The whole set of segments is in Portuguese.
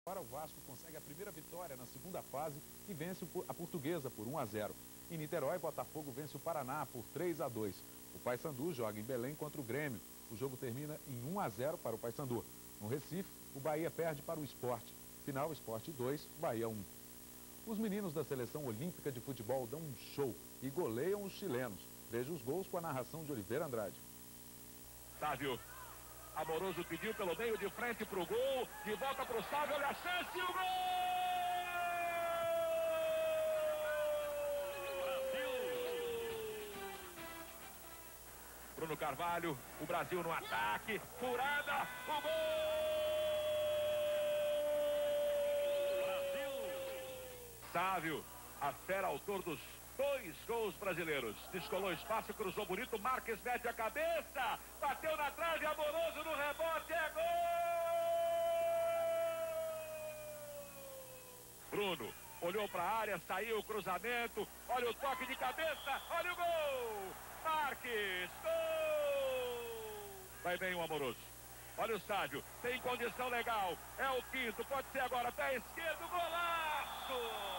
Agora o Vasco consegue a primeira vitória na segunda fase e vence a Portuguesa por 1-0. Em Niterói, Botafogo vence o Paraná por 3-2. O Paysandu joga em Belém contra o Grêmio. O jogo termina em 1-0 para o Paysandu. No Recife, o Bahia perde para o Sport. Final, Sport 2, Bahia 1. Os meninos da Seleção Olímpica de Futebol dão um show e goleiam os chilenos. Veja os gols com a narração de Oliveira Andrade. Sávio. Amoroso pediu pelo meio de frente para o gol. De volta para o Sávio. Olha a chance e o gol! Brasil! Bruno Carvalho. O Brasil no ataque. Furada. O gol! Brasil! Sávio. A fera, autor dos 2 gols brasileiros. Descolou espaço, cruzou bonito. Marques mete a cabeça. Bateu na trave. Amoroso no rebote. É gol! Bruno olhou para a área. Saiu o cruzamento. Olha o toque de cabeça. Olha o gol! Marques. Gol! Vai bem o Amoroso. Olha o Sávio. Tem condição legal. É o quinto. Pode ser agora. Pé esquerdo. Golaço!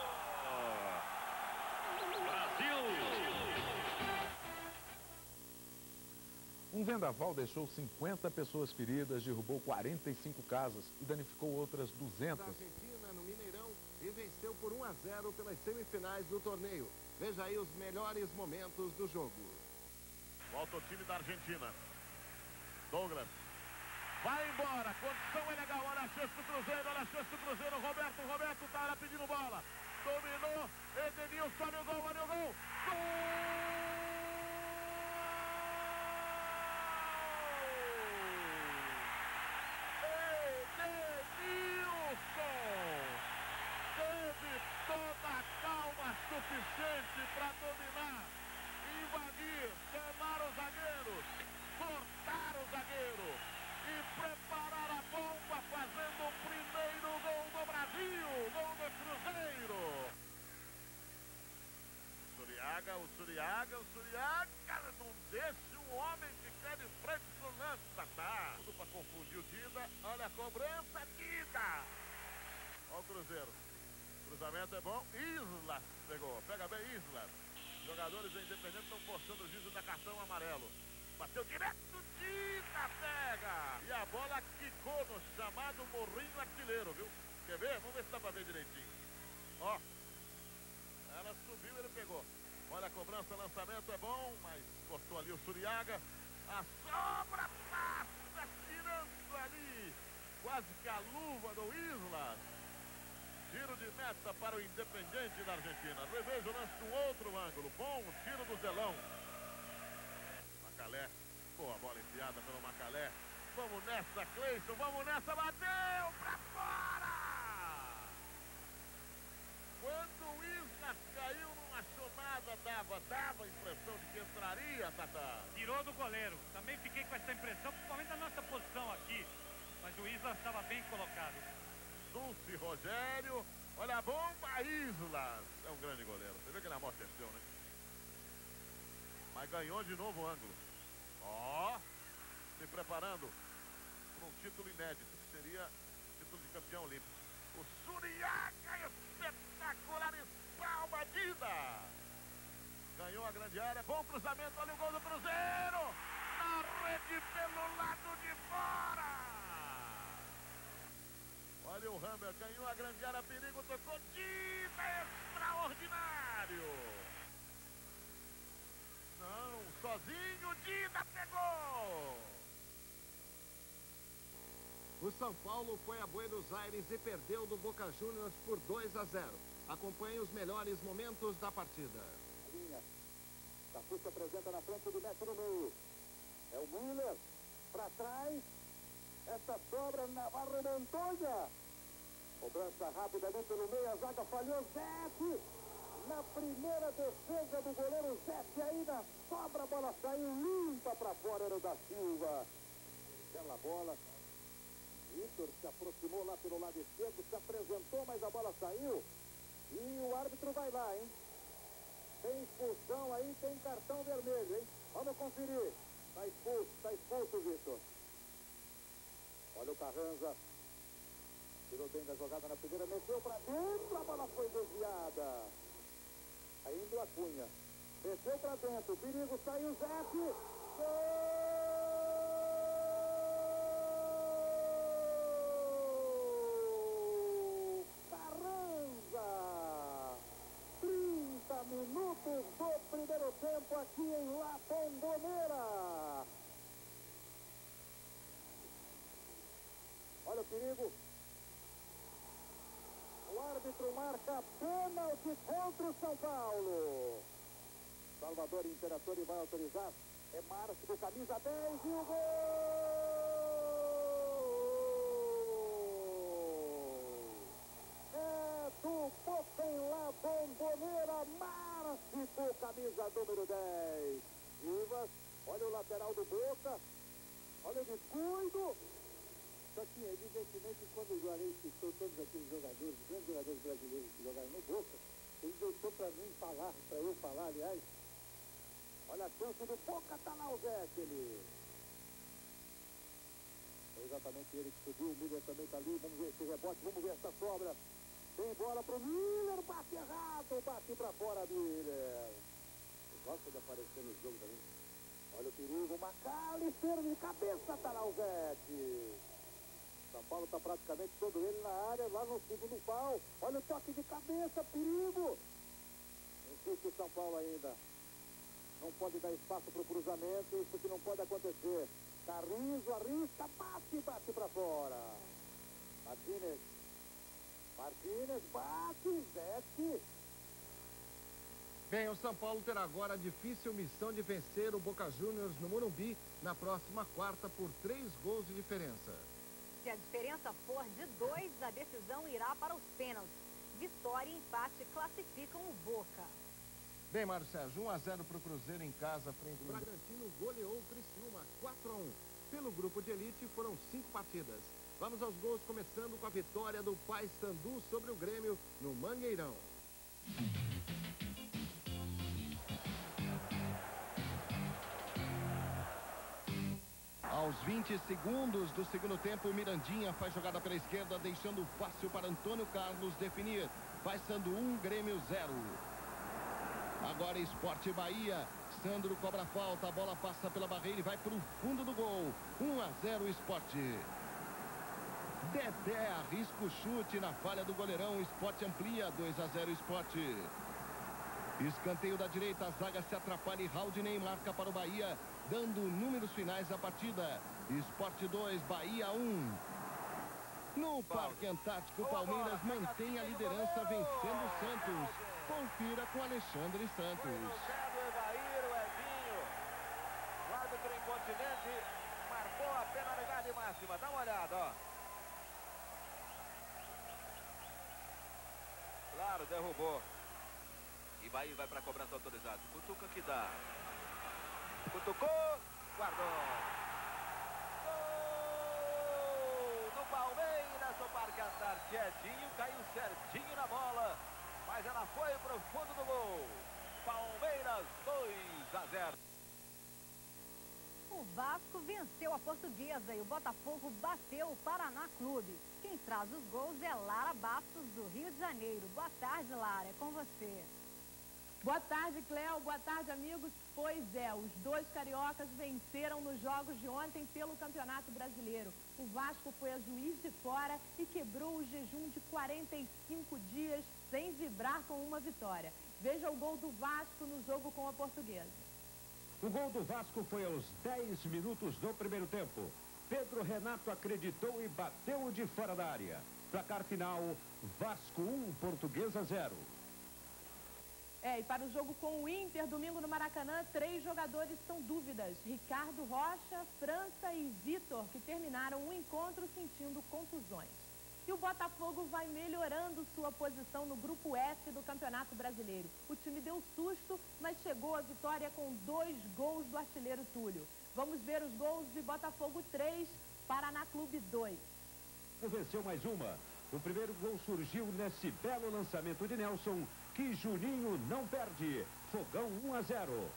Um vendaval deixou 50 pessoas feridas, derrubou 45 casas e danificou outras 200. A Argentina no Mineirão e venceu por 1-0 pelas semifinais do torneio. Veja aí os melhores momentos do jogo. Volta o time da Argentina. Douglas. Vai embora, condição é legal, olha a chance do Cruzeiro, olha a chance do Cruzeiro, Roberto tá lá pedindo bola, dominou, Edenilson, olha o gol, olha o gol, teve toda a calma suficiente para dominar, invadir, chamar o zagueiro, cortar o zagueiro e preparar a bomba, fazendo o primeiro gol do Brasil, gol do Cruzeiro. O Suriaga não deixa o homem ficar de frente pro lance, tá? Tudo para confundir o Dida, olha a cobrança, Dida. Olha o Cruzeiro, cruzamento é bom, Islas pegou, pega bem Islas. Jogadores da Independente estão forçando o juiz da cartão amarelo. Bateu direto, Dida pega! E a bola quicou no chamado morrinho artilheiro, viu? Quer ver? Vamos ver se dá pra ver direitinho. Ó. Ela subiu, ele pegou. Olha a cobrança, lançamento é bom, mas cortou ali o Suriaga. A sobra passa, tirando ali quase que a luva do Islas. Tiro de meta para o Independente da Argentina. Reveja o lance de um outro ângulo. Bom tiro do Zelão. Macalé, boa bola enfiada pelo Macalé. Vamos nessa, Cleison, vamos nessa, bateu pra fora! Quando o Islas caiu, não achou nada, dava a impressão de que entraria, Tata. Tirou do goleiro, também fiquei com essa impressão, principalmente na nossa posição aqui. Mas o Islas estava bem colocado. Dulce Rogério, olha a bomba, Islas. É um grande goleiro, você vê que ele amorteceu, né? Mas ganhou de novo o ângulo. Ó, se preparando para um título inédito, que seria título de campeão olímpico. O Suriaga, espetacular, espalma, Dida. Ganhou a grande área, bom cruzamento, olha o gol do Cruzeiro. Na rede pelo lado de fora. Olha o Hammer, ganhou a grande área, perigo, tocou, Dida, extraordinário. Não, sozinho, Dida pegou! O São Paulo foi a Buenos Aires e perdeu do Boca Juniors por 2-0. Acompanhe os melhores momentos da partida. A linha. Cafu se apresenta na frente do Neto no meio. É o Miller. Para trás. Essa sobra Navarro Montoya. Cobrança rápida ali pelo meio. A zaga falhou. Zete. Na primeira defesa do goleiro Zete, aí na sobra, a bola saiu limpa para fora, era o da Silva. Bela bola. Vitor se aproximou lá pelo lado esquerdo, se apresentou, mas a bola saiu. E o árbitro vai lá, hein? Tem expulsão aí, tem cartão vermelho, hein? Vamos conferir. Tá expulso, Vitor. Olha o Carranza. Tirou bem da jogada na primeira, meteu pra dentro, a bola foi desviada. Ainda a Cunha. Meteu pra dentro, o perigo, saiu o Zete. Gol! Carranza! 30 minutos do primeiro tempo aqui em La Bombonera. Olha o perigo. O árbitro marca pênalti contra o São Paulo. Salvador Imperatori vai autorizar. É Márcio, camisa 10 e o gol! É do Boca em La Bombonera, Márcio, camisa número 10. Vivas, olha o lateral do Boca. Olha o descuido. Só que, evidentemente, quando o Juarez citou todos aqueles jogadores, grandes jogadores brasileiros que jogaram no Boca, ele deixou para mim falar, para eu falar, aliás. Olha a chance do Boca, tá lá o Zé, ele. É exatamente ele que subiu, o Miller também tá ali, vamos ver esse rebote, vamos ver essa sobra. Tem bola pro Miller, bate errado, bate pra fora, Miller. Ele gosta de aparecer no jogo também. Olha o perigo, Macalister de cabeça, tá lá o Zé. São Paulo está praticamente todo ele na área, lá no segundo pau. Olha o toque de cabeça, perigo. Insiste o São Paulo ainda. Não pode dar espaço para o cruzamento, isso que não pode acontecer. Carrizo arrisca, bate para fora. Martínez, bate, Zete. Bem, o São Paulo terá agora a difícil missão de vencer o Boca Juniors no Morumbi na próxima quarta por 3 gols de diferença. Se a diferença for de 2, a decisão irá para os pênaltis. Vitória e empate classificam o Boca. Bem, Mário Sérgio, 1-0 para o Cruzeiro em casa frente ao Bragantino, goleou o Criciúma 4-1. Pelo grupo de elite foram 5 partidas. Vamos aos gols, começando com a vitória do Paysandu sobre o Grêmio no Mangueirão. Aos 20 segundos do segundo tempo, Mirandinha faz jogada pela esquerda, deixando fácil para Antônio Carlos definir. Paysandu 1, Grêmio 0. Agora Sport Bahia. Sandro cobra falta, a bola passa pela barreira e vai para o fundo do gol. 1-0 Sport. Dedé arrisca o chute na falha do goleirão. Sport amplia, 2-0 Sport. Escanteio da direita, a zaga se atrapalha e Raudinei marca para o Bahia, dando números finais da partida. Sport 2, Bahia 1. No Parque Antártico, Palmeiras mantém a liderança vencendo o Santos. Confira com Alexandre Santos. O Evair, o Edinho. O árbitro incontinente marcou a penalidade máxima. Dá uma olhada, ó. Claro, derrubou. E vai para a cobrança autorizada. Cutuca que dá. Cutucou, guardou. Gol do Palmeiras no Parque Antártico. Edinho caiu certinho na bola, mas ela foi para o fundo do gol. Palmeiras 2-0. O Vasco venceu a Portuguesa e o Botafogo bateu o Paraná Clube. Quem traz os gols é Lara Bastos, do Rio de Janeiro. Boa tarde, Lara, é com você. Boa tarde, Cléo. Boa tarde, amigos. Pois é, os dois cariocas venceram nos jogos de ontem pelo Campeonato Brasileiro. O Vasco foi a Juiz de Fora e quebrou o jejum de 45 dias sem vibrar com uma vitória. Veja o gol do Vasco no jogo com a Portuguesa. O gol do Vasco foi aos 10 minutos do primeiro tempo. Pedro Renato acreditou e bateu de fora da área. Placar final, Vasco 1, Portuguesa 0. E para o jogo com o Inter, domingo no Maracanã, 3 jogadores são dúvidas. Ricardo Rocha, França e Vitor, que terminaram o encontro sentindo contusões. E o Botafogo vai melhorando sua posição no grupo F do Campeonato Brasileiro. O time deu susto, mas chegou à vitória com 2 gols do artilheiro Túlio. Vamos ver os gols de Botafogo 3, Paraná Clube 2. Venceu mais uma. O primeiro gol surgiu nesse belo lançamento de Nelson, que Juninho não perde. Fogão 1-0.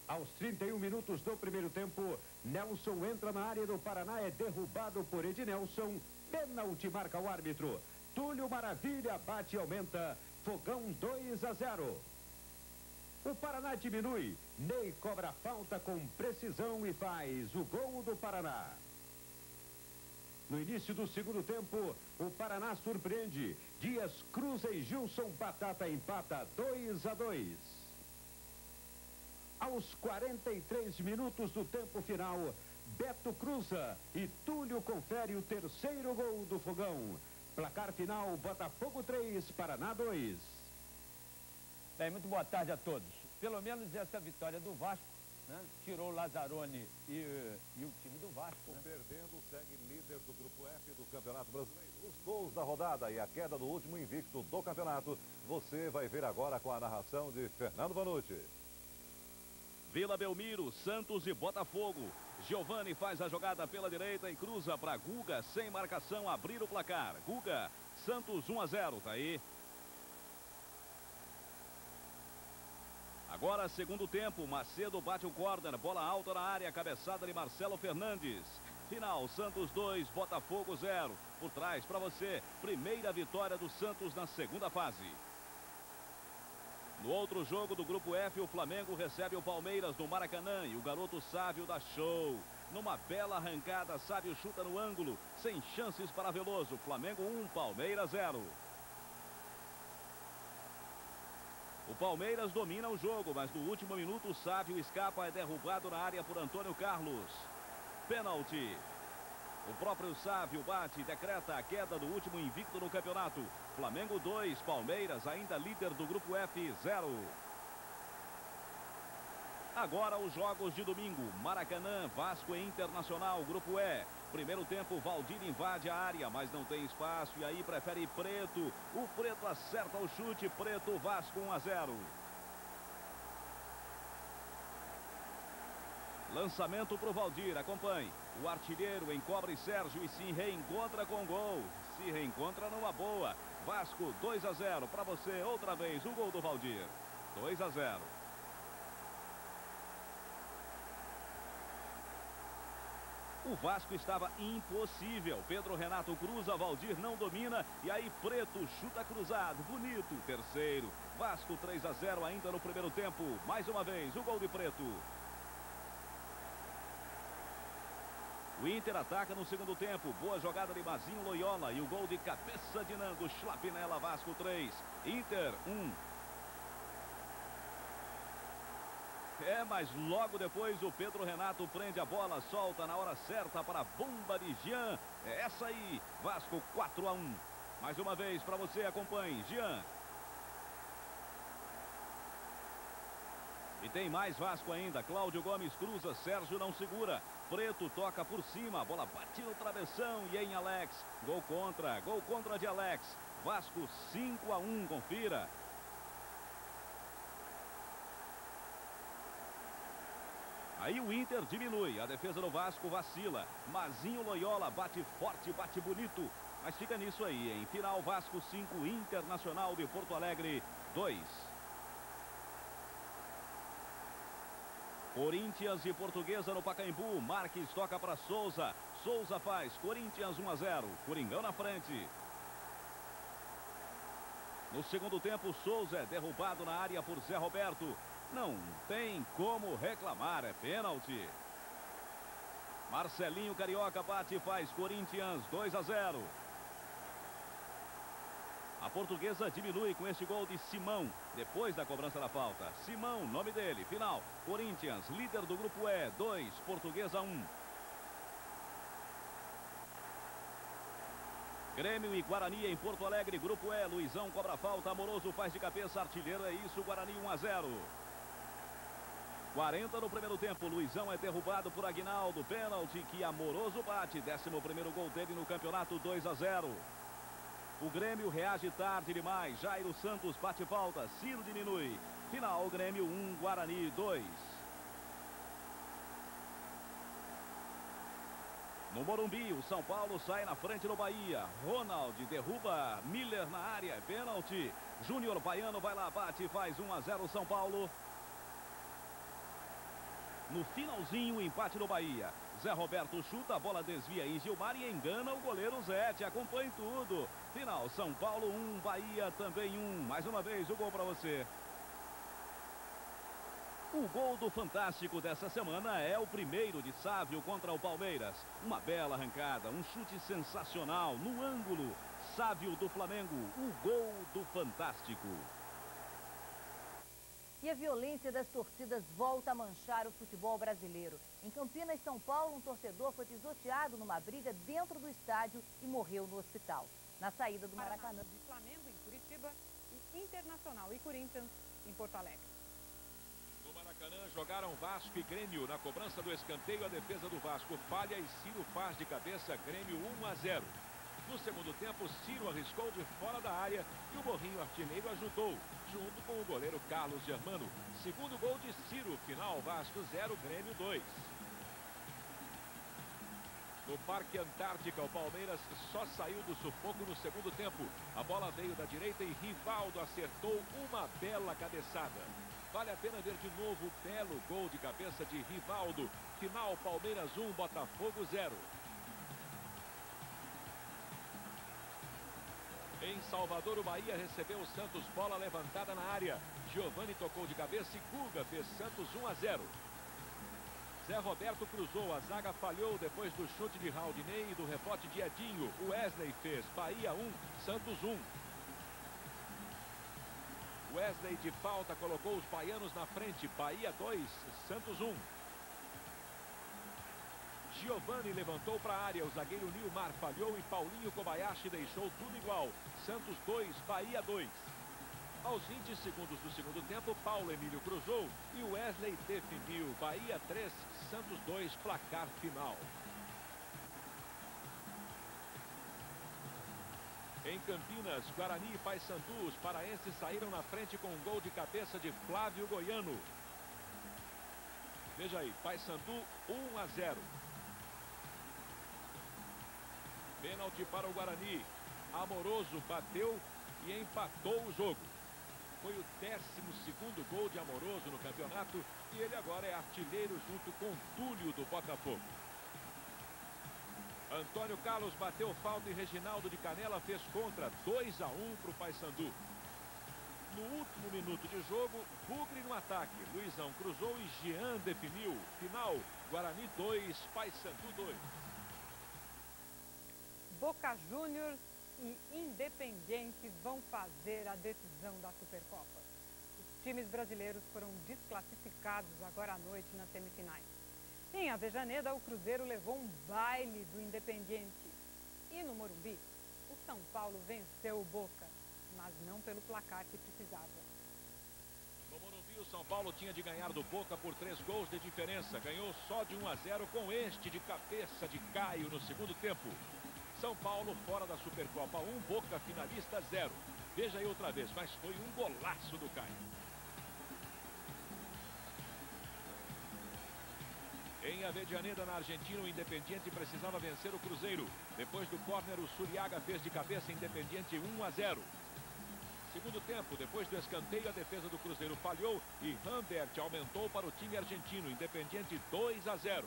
Aos 31 minutos do primeiro tempo, Nelson entra na área do Paraná, é derrubado por Ednelson Pênalti marca o árbitro. Túlio Maravilha bate e aumenta. Fogão 2-0. O Paraná diminui. Ney cobra a falta com precisão e faz o gol do Paraná. No início do segundo tempo, o Paraná surpreende. Dias cruza e Gilson Batata empata 2-2. Aos 43 minutos do tempo final, Beto cruza e Túlio confere o terceiro gol do Fogão. Placar final, Botafogo 3, Paraná 2. Bem, muito boa tarde a todos. Pelo menos essa vitória do Vasco, né, tirou o Lazzaroni e o time do Vasco. Né? Perdendo, segue líder do Grupo F do Campeonato Brasileiro. Os gols da rodada e a queda do último invicto do campeonato, você vai ver agora com a narração de Fernando Vanucci. Vila Belmiro, Santos e Botafogo. Giovani faz a jogada pela direita e cruza para Guga, sem marcação, abrir o placar. Guga, Santos 1-0, tá aí. Agora, segundo tempo, Macedo bate o córner, bola alta na área, cabeçada de Marcelo Fernandes. Final, Santos 2, Botafogo 0. Por trás, para você, primeira vitória do Santos na segunda fase. No outro jogo do Grupo F, o Flamengo recebe o Palmeiras no Maracanã e o garoto Sávio dá show. Numa bela arrancada, Sávio chuta no ângulo, sem chances para Veloso. Flamengo 1, Palmeiras 0. O Palmeiras domina o jogo, mas no último minuto o Sávio escapa, é derrubado na área por Antônio Carlos. Pênalti. O próprio Sávio bate e decreta a queda do último invicto no campeonato. Flamengo 2, Palmeiras ainda líder do Grupo F 0. Agora os jogos de domingo. Maracanã, Vasco e Internacional, Grupo E. Primeiro tempo, Valdir invade a área, mas não tem espaço e aí prefere Preto. O Preto acerta o chute, Preto, Vasco 1-0. Lançamento para o Valdir, acompanhe. O artilheiro encobre Sérgio e se reencontra com gol. Se reencontra numa boa. Vasco 2-0 para você, outra vez o gol do Valdir. 2-0. O Vasco estava impossível. Pedro Renato cruza, Valdir não domina. E aí Preto chuta cruzado, bonito. Terceiro. Vasco 3-0 ainda no primeiro tempo. Mais uma vez o gol de Preto. O Inter ataca no segundo tempo. Boa jogada de Mazinho Loyola. E o gol de cabeça de Nando. Schlapinella, Vasco 3. Inter 1. Mas logo depois o Pedro Renato prende a bola. Solta na hora certa para a bomba de Jean. É essa aí. Vasco 4-1. Mais uma vez para você, acompanhe. Jean. E tem mais Vasco ainda. Cláudio Gomes cruza, Sérgio não segura. Preto toca por cima, a bola bate no travessão e em Alex. Gol contra de Alex. Vasco 5-1, confira. Aí o Inter diminui, a defesa do Vasco vacila. Mazinho Loyola bate forte, bate bonito. Mas fica nisso aí, em final Vasco 5, Internacional de Porto Alegre 2. Corinthians e Portuguesa no Pacaembu. Marques toca para Souza. Souza faz. Corinthians 1-0. Coringão na frente. No segundo tempo, Souza é derrubado na área por Zé Roberto. Não tem como reclamar. É pênalti. Marcelinho Carioca bate e faz. Corinthians 2-0. A Portuguesa diminui com este gol de Simão, depois da cobrança da falta. Simão, nome dele. Final, Corinthians, líder do Grupo E, 2, Portuguesa 1. Grêmio e Guarani em Porto Alegre, Grupo E. Luizão cobra a falta, Amoroso faz de cabeça, artilheiro é isso, Guarani 1-0. 40 no primeiro tempo, Luizão é derrubado por Aguinaldo. Pênalti que Amoroso bate, 11º gol dele no campeonato, 2-0. O Grêmio reage tarde demais. Jairo Santos bate falta. Ciro diminui. Final, Grêmio 1, Guarani 2. No Morumbi, o São Paulo sai na frente no Bahia. Ronald derruba Miller na área. Pênalti. Júnior Baiano vai lá, bate e faz 1-0 São Paulo. No finalzinho, empate no Bahia. Zé Roberto chuta, a bola desvia em Gilmar e engana o goleiro Zete. Acompanhe tudo. Final, São Paulo 1, Bahia também 1. Mais uma vez o gol para você. O gol do Fantástico dessa semana é o primeiro de Sávio contra o Palmeiras. Uma bela arrancada, um chute sensacional no ângulo. Sávio do Flamengo, o gol do Fantástico. E a violência das torcidas volta a manchar o futebol brasileiro. Em Campinas, São Paulo, um torcedor foi pisoteado numa briga dentro do estádio e morreu no hospital. Na saída do Maracanã. De Flamengo em Curitiba e Internacional e Corinthians em Porto Alegre. No Maracanã jogaram Vasco e Grêmio. Na cobrança do escanteio, a defesa do Vasco falha e Ciro faz de cabeça, Grêmio 1-0. No segundo tempo, Ciro arriscou de fora da área e o Morrinho artilheiro ajudou, junto com o goleiro Carlos Germano. Segundo gol de Ciro, final Vasco 0, Grêmio 2. No Parque Antártica, o Palmeiras só saiu do sufoco no segundo tempo. A bola veio da direita e Rivaldo acertou uma bela cabeçada. Vale a pena ver de novo o belo gol de cabeça de Rivaldo. Final Palmeiras 1, Botafogo 0. Em Salvador, o Bahia recebeu o Santos, bola levantada na área. Giovani tocou de cabeça e Guga fez Santos 1-0. Zé Roberto cruzou, a zaga falhou depois do chute de Raudinei e do rebote de Edinho. O Wesley fez Bahia 1, Santos 1. Wesley de falta colocou os baianos na frente. Bahia 2, Santos 1. Giovani levantou para a área, o zagueiro Nilmar falhou e Paulinho Kobayashi deixou tudo igual. Santos 2, Bahia 2. Aos 20 segundos do segundo tempo, Paulo Emílio cruzou e Wesley definiu. Bahia 3, Santos 2, placar final. Em Campinas, Guarani e Paysandu, os paraenses saíram na frente com um gol de cabeça de Flávio Goiano. Veja aí, Paysandu 1-0. Pênalti para o Guarani. Amoroso bateu e empatou o jogo. Foi o 12º gol de Amoroso no campeonato e ele agora é artilheiro junto com Túlio do Botafogo. Antônio Carlos bateu falta e Reginaldo de Canela fez contra. 2-1 para o Paysandu. No último minuto de jogo, Bugre no ataque. Luizão cruzou e Jean definiu. Final, Guarani 2, Paysandu 2. Boca Juniors e Independiente vão fazer a decisão da Supercopa. Os times brasileiros foram desclassificados agora à noite nas semifinais. Em Avejaneda, o Cruzeiro levou um baile do Independiente. E no Morumbi, o São Paulo venceu o Boca, mas não pelo placar que precisava. No Morumbi, o São Paulo tinha de ganhar do Boca por 3 gols de diferença. Ganhou só de 1-0 com este de cabeça de Caio no segundo tempo. São Paulo fora da Supercopa 1, Boca finalista 0. Veja aí outra vez, mas foi um golaço do Caio. Em Avejaneda, na Argentina, o Independiente precisava vencer o Cruzeiro. Depois do córner, o Suriaga fez de cabeça Independiente 1-0. Segundo tempo, depois do escanteio, a defesa do Cruzeiro falhou e Rambert aumentou para o time argentino. Independiente 2-0.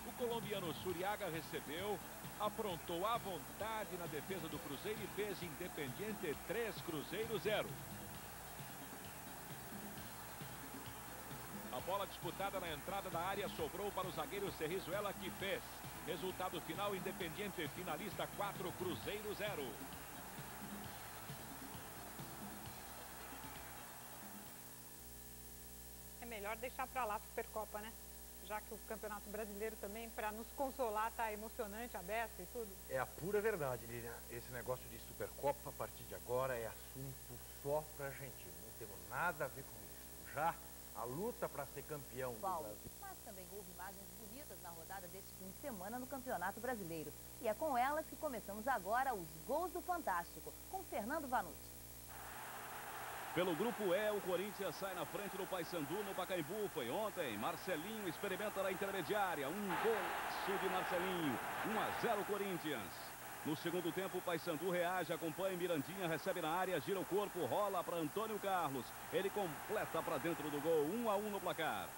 O colombiano Suriaga recebeu, aprontou à vontade na defesa do Cruzeiro e fez Independiente 3, Cruzeiro 0. A bola disputada na entrada da área sobrou para o zagueiro Cerrizuela, que fez. Resultado final, Independiente finalista 4, Cruzeiro 0. É melhor deixar para lá a Supercopa, né? Já que o Campeonato Brasileiro também, para nos consolar, tá emocionante, aberto e tudo. É a pura verdade, Lilian. Esse negócio de Supercopa, a partir de agora, é assunto só para argentino. Não temos nada a ver com isso. Já a luta para ser campeão do Brasil. Mas também houve imagens bonitas na rodada deste fim de semana no Campeonato Brasileiro. E é com elas que começamos agora os gols do Fantástico, com Fernando Vanucci. Pelo grupo E, o Corinthians sai na frente do Paysandu no Pacaembu. Foi ontem. Marcelinho experimenta na intermediária. Um golaço de Marcelinho. 1-0 Corinthians. No segundo tempo, o Paysandu reage, acompanha Mirandinha, recebe na área, gira o corpo, rola para Antônio Carlos. Ele completa para dentro do gol. 1-1 no placar.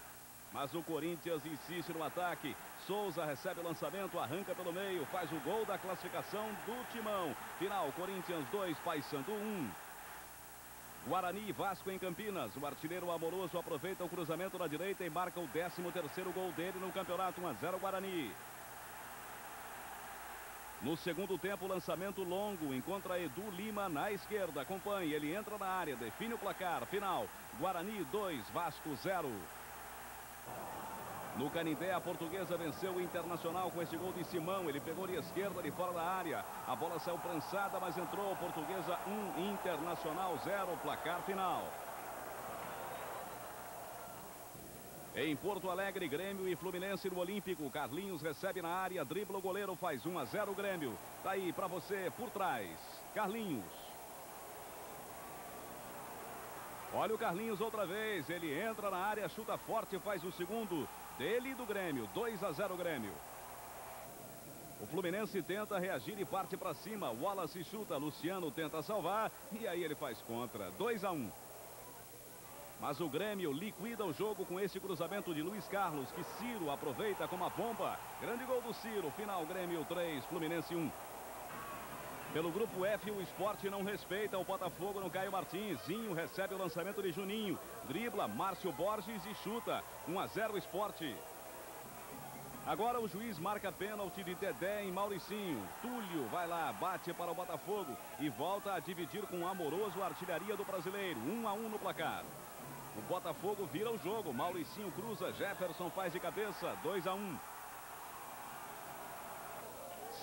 Mas o Corinthians insiste no ataque. Souza recebe o lançamento, arranca pelo meio, faz o gol da classificação do Timão. Final, Corinthians 2, Paysandu 1. Guarani e Vasco em Campinas. O artilheiro Amoroso aproveita o cruzamento na direita e marca o 13º gol dele no campeonato. 1-0 Guarani. No segundo tempo, lançamento longo, encontra Edu Lima na esquerda, acompanha, ele entra na área, define o placar, final, Guarani 2, Vasco 0. No Canindé, a Portuguesa venceu o Internacional com esse gol de Simão, ele pegou de esquerda, de fora da área, a bola saiu prensada, mas entrou, Portuguesa 1, Internacional 0, placar final. Em Porto Alegre, Grêmio e Fluminense no Olímpico. Carlinhos recebe na área, dribla o goleiro, faz 1-0 Grêmio. Tá aí pra você, por trás, Carlinhos. Olha o Carlinhos outra vez, ele entra na área, chuta forte, faz o segundo dele e do Grêmio. 2-0 Grêmio. O Fluminense tenta reagir e parte pra cima. Wallace chuta, Luciano tenta salvar e aí ele faz contra. 2-1. Mas o Grêmio liquida o jogo com esse cruzamento de Luiz Carlos, que Ciro aproveita como a bomba. Grande gol do Ciro. Final, Grêmio 3, Fluminense 1. Pelo grupo F, o Sport não respeita o Botafogo no Caio Martins. Zinho recebe o lançamento de Juninho. Dribla, Márcio Borges e chuta. 1-0 Sport. Agora o juiz marca pênalti de Dedé em Mauricinho. Túlio vai lá, bate para o Botafogo e volta a dividir com o Amoroso a artilharia do brasileiro. 1-1 no placar. O Botafogo vira o jogo. Mauricinho cruza, Jefferson faz de cabeça. 2-1.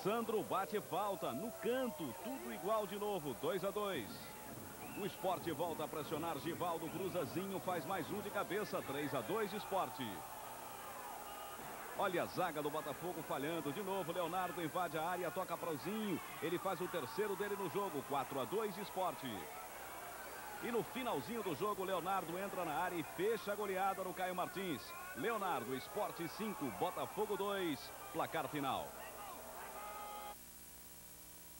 Sandro bate falta no canto. Tudo igual de novo. 2-2. O Sport volta a pressionar. Givaldo Cruzazinho faz mais um de cabeça. 3-2 Sport. Olha a zaga do Botafogo falhando. De novo, Leonardo invade a área, toca para o Zinho. Ele faz o terceiro dele no jogo. 4-2 Sport. E no finalzinho do jogo, Leonardo entra na área e fecha a goleada no Caio Martins. Leonardo, Sport 5, Botafogo 2, placar final.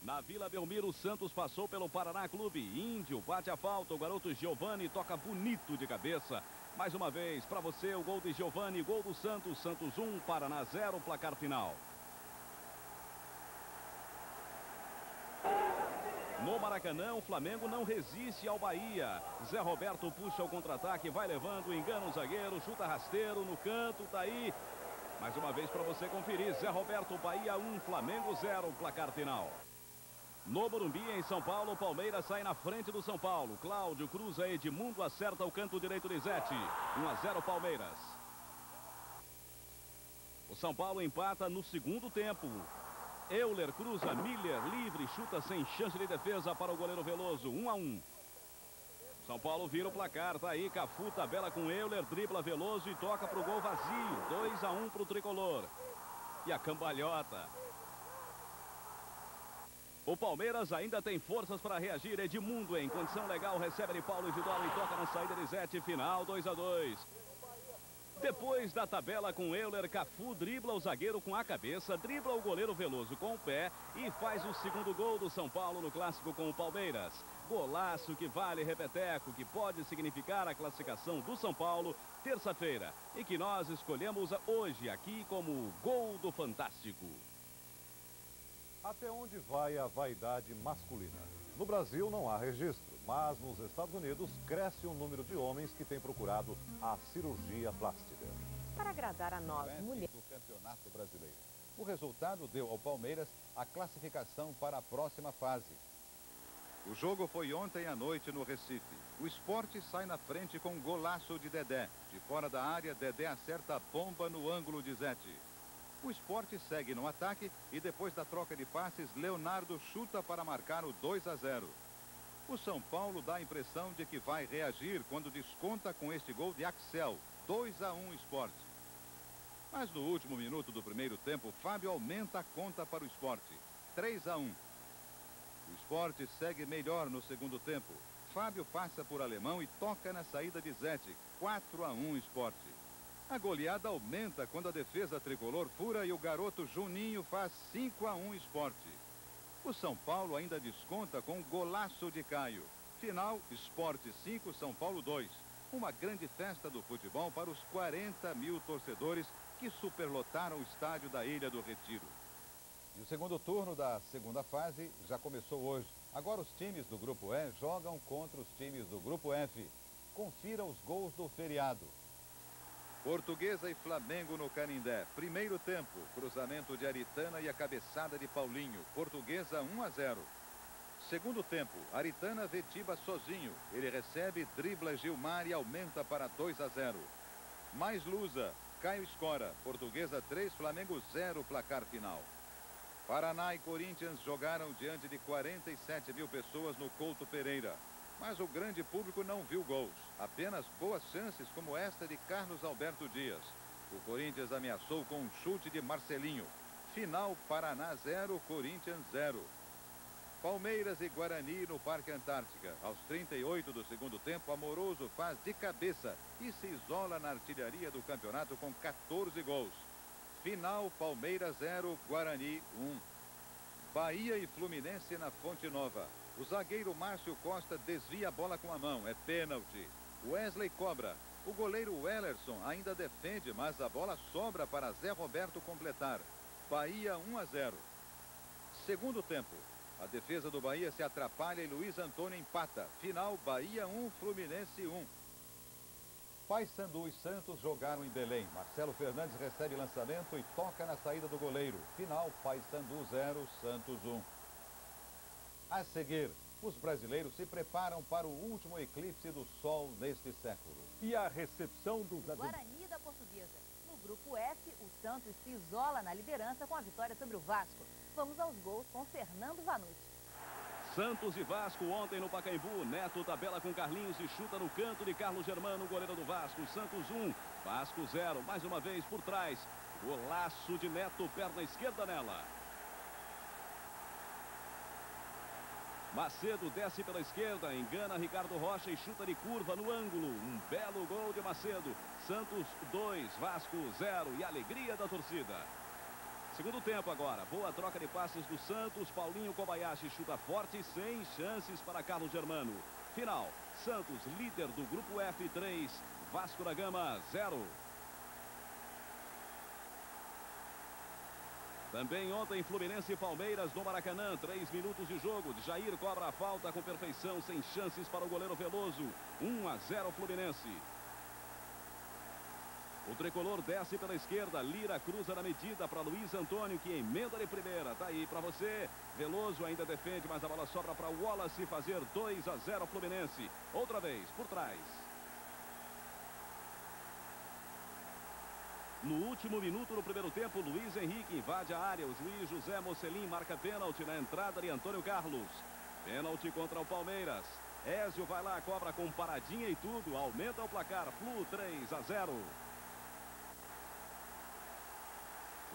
Na Vila Belmiro, Santos passou pelo Paraná Clube. Índio bate a falta, o garoto Giovani toca bonito de cabeça. Mais uma vez, para você, o gol de Giovani, gol do Santos. Santos 1, Paraná 0, placar final. No Maracanã, o Flamengo não resiste ao Bahia. Zé Roberto puxa o contra-ataque, vai levando, engana o zagueiro, chuta rasteiro no canto, tá aí. Mais uma vez para você conferir. Zé Roberto, Bahia 1, Flamengo 0, placar final. No Morumbi, em São Paulo, o Palmeiras sai na frente do São Paulo. Cláudio cruza, Edmundo acerta o canto direito de Zete. 1-0 Palmeiras. O São Paulo empata no segundo tempo. Euler cruza, Miller livre, chuta sem chance de defesa para o goleiro Veloso. 1-1. São Paulo vira o placar, tá aí, Cafu tabela com Euler, dribla Veloso e toca para o gol vazio. 2-1 para o tricolor. E a cambalhota. O Palmeiras ainda tem forças para reagir. Edmundo em condição legal, recebe de Paulo Isidoro e toca na saída de Zete. Final 2-2. Depois da tabela com Euler, Cafu dribla o zagueiro com a cabeça, dribla o goleiro Veloso com o pé e faz o segundo gol do São Paulo no clássico com o Palmeiras. Golaço que vale repeteco, que pode significar a classificação do São Paulo terça-feira e que nós escolhemos hoje aqui como gol do Fantástico. Até onde vai a vaidade masculina? No Brasil não há registro, mas nos Estados Unidos cresce o número de homens que têm procurado a cirurgia plástica. Para agradar a nós, mulheres. Do Campeonato Brasileiro. O resultado deu ao Palmeiras a classificação para a próxima fase. O jogo foi ontem à noite no Recife. O Sport sai na frente com um golaço de Dedé. De fora da área, Dedé acerta a bomba no ângulo de Zete. O Sport segue no ataque e depois da troca de passes, Leonardo chuta para marcar o 2-0. O São Paulo dá a impressão de que vai reagir quando desconta com este gol de Axel. 2-1 Sport. Mas no último minuto do primeiro tempo, Fábio aumenta a conta para o Sport. 3-1. O Sport segue melhor no segundo tempo. Fábio passa por Alemão e toca na saída de Zete. 4-1 Sport. A goleada aumenta quando a defesa tricolor fura e o garoto Juninho faz 5-1 Sport. O São Paulo ainda desconta com um golaço de Caio. Final, Sport 5, São Paulo 2. Uma grande festa do futebol para os 40 mil torcedores que superlotaram o estádio da Ilha do Retiro. E o segundo turno da segunda fase já começou hoje. Agora os times do Grupo E jogam contra os times do Grupo F. Confira os gols do feriado. Portuguesa e Flamengo no Canindé. Primeiro tempo, cruzamento de Aritana e a cabeçada de Paulinho. Portuguesa 1-0. Segundo tempo, Aritana vê Tiba sozinho. Ele recebe, dribla Gilmar e aumenta para 2-0. Mais Lusa, Caio Escora. Portuguesa 3, Flamengo 0, placar final. Paraná e Corinthians jogaram diante de 47 mil pessoas no Couto Pereira. Mas o grande público não viu gols. Apenas boas chances como esta de Carlos Alberto Dias. O Corinthians ameaçou com um chute de Marcelinho. Final, Paraná 0, Corinthians 0. Palmeiras e Guarani no Parque Antártica. Aos 38 do segundo tempo, Amoroso faz de cabeça e se isola na artilharia do campeonato com 14 gols. Final, Palmeiras 0, Guarani 1. Bahia e Fluminense na Fonte Nova. O zagueiro Márcio Costa desvia a bola com a mão. É pênalti. Wesley cobra. O goleiro Wellerson ainda defende, mas a bola sobra para Zé Roberto completar. Bahia 1-0. Segundo tempo. A defesa do Bahia se atrapalha e Luiz Antônio empata. Final, Bahia 1, Fluminense 1. Paysandu e Santos jogaram em Belém. Marcelo Fernandes recebe lançamento e toca na saída do goleiro. Final, Paysandu 0, Santos 1. A seguir, os brasileiros se preparam para o último eclipse do sol neste século. E a recepção dos Guarani da Portuguesa. No grupo F, o Santos se isola na liderança com a vitória sobre o Vasco. Vamos aos gols com Fernando Vanucci. Santos e Vasco ontem no Pacaembu. Neto tabela com Carlinhos e chuta no canto de Carlos Germano, goleiro do Vasco. Santos 1, Vasco 0. Mais uma vez por trás. Golaço de Neto, perna esquerda nela. Macedo desce pela esquerda, engana Ricardo Rocha e chuta de curva no ângulo. Um belo gol de Macedo. Santos 2, Vasco 0 e alegria da torcida. Segundo tempo agora, boa troca de passes do Santos. Paulinho Kobayashi chuta forte, sem chances para Carlos Germano. Final, Santos líder do grupo F 3, Vasco da Gama 0. Também ontem Fluminense e Palmeiras no Maracanã, 3 minutos de jogo. Jair cobra a falta com perfeição, sem chances para o goleiro Veloso. 1-0 Fluminense. O tricolor desce pela esquerda, Lira cruza na medida para Luiz Antônio, que emenda de primeira. Tá aí para você. Veloso ainda defende, mas a bola sobra para Wallace fazer 2-0 Fluminense. Outra vez, por trás. No último minuto do primeiro tempo, Luiz Henrique invade a área. O juiz José Mocelin marca pênalti na entrada de Antônio Carlos. Pênalti contra o Palmeiras. Ézio vai lá, cobra com paradinha e tudo. Aumenta o placar, Flu 3-0.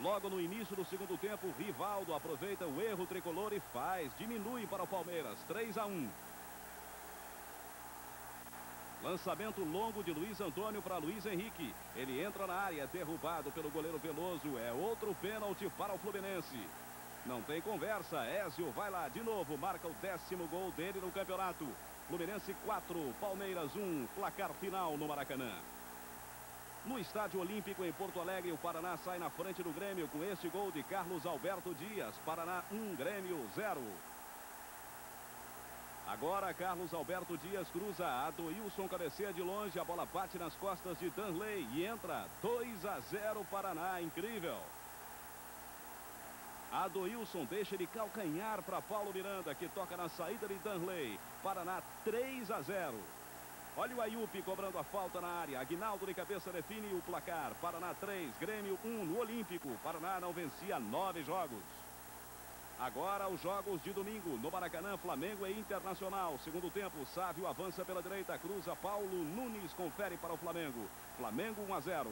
Logo no início do segundo tempo, Rivaldo aproveita o erro tricolor e diminui para o Palmeiras, 3-1. Lançamento longo de Luiz Antônio para Luiz Henrique. Ele entra na área, derrubado pelo goleiro Veloso. É outro pênalti para o Fluminense. Não tem conversa, Ézio vai lá de novo, marca o 10º gol dele no campeonato. Fluminense 4, Palmeiras 1, placar final no Maracanã. No Estádio Olímpico em Porto Alegre, o Paraná sai na frente do Grêmio com este gol de Carlos Alberto Dias. Paraná 1, Grêmio 0. Agora Carlos Alberto Dias cruza, Adoilson cabeceia de longe, a bola bate nas costas de Danley e entra 2-0 Paraná, incrível. Adoilson deixa de calcanhar para Paulo Miranda, que toca na saída de Danley. Paraná 3-0. Olha o Ayup cobrando a falta na área. Aguinaldo de cabeça define o placar. Paraná 3, Grêmio 1 no Olímpico. Paraná não vencia 9 jogos. Agora os jogos de domingo. No Maracanã, Flamengo e Internacional. Segundo tempo, Sávio avança pela direita. Cruza Paulo Nunes, confere para o Flamengo. Flamengo 1-0.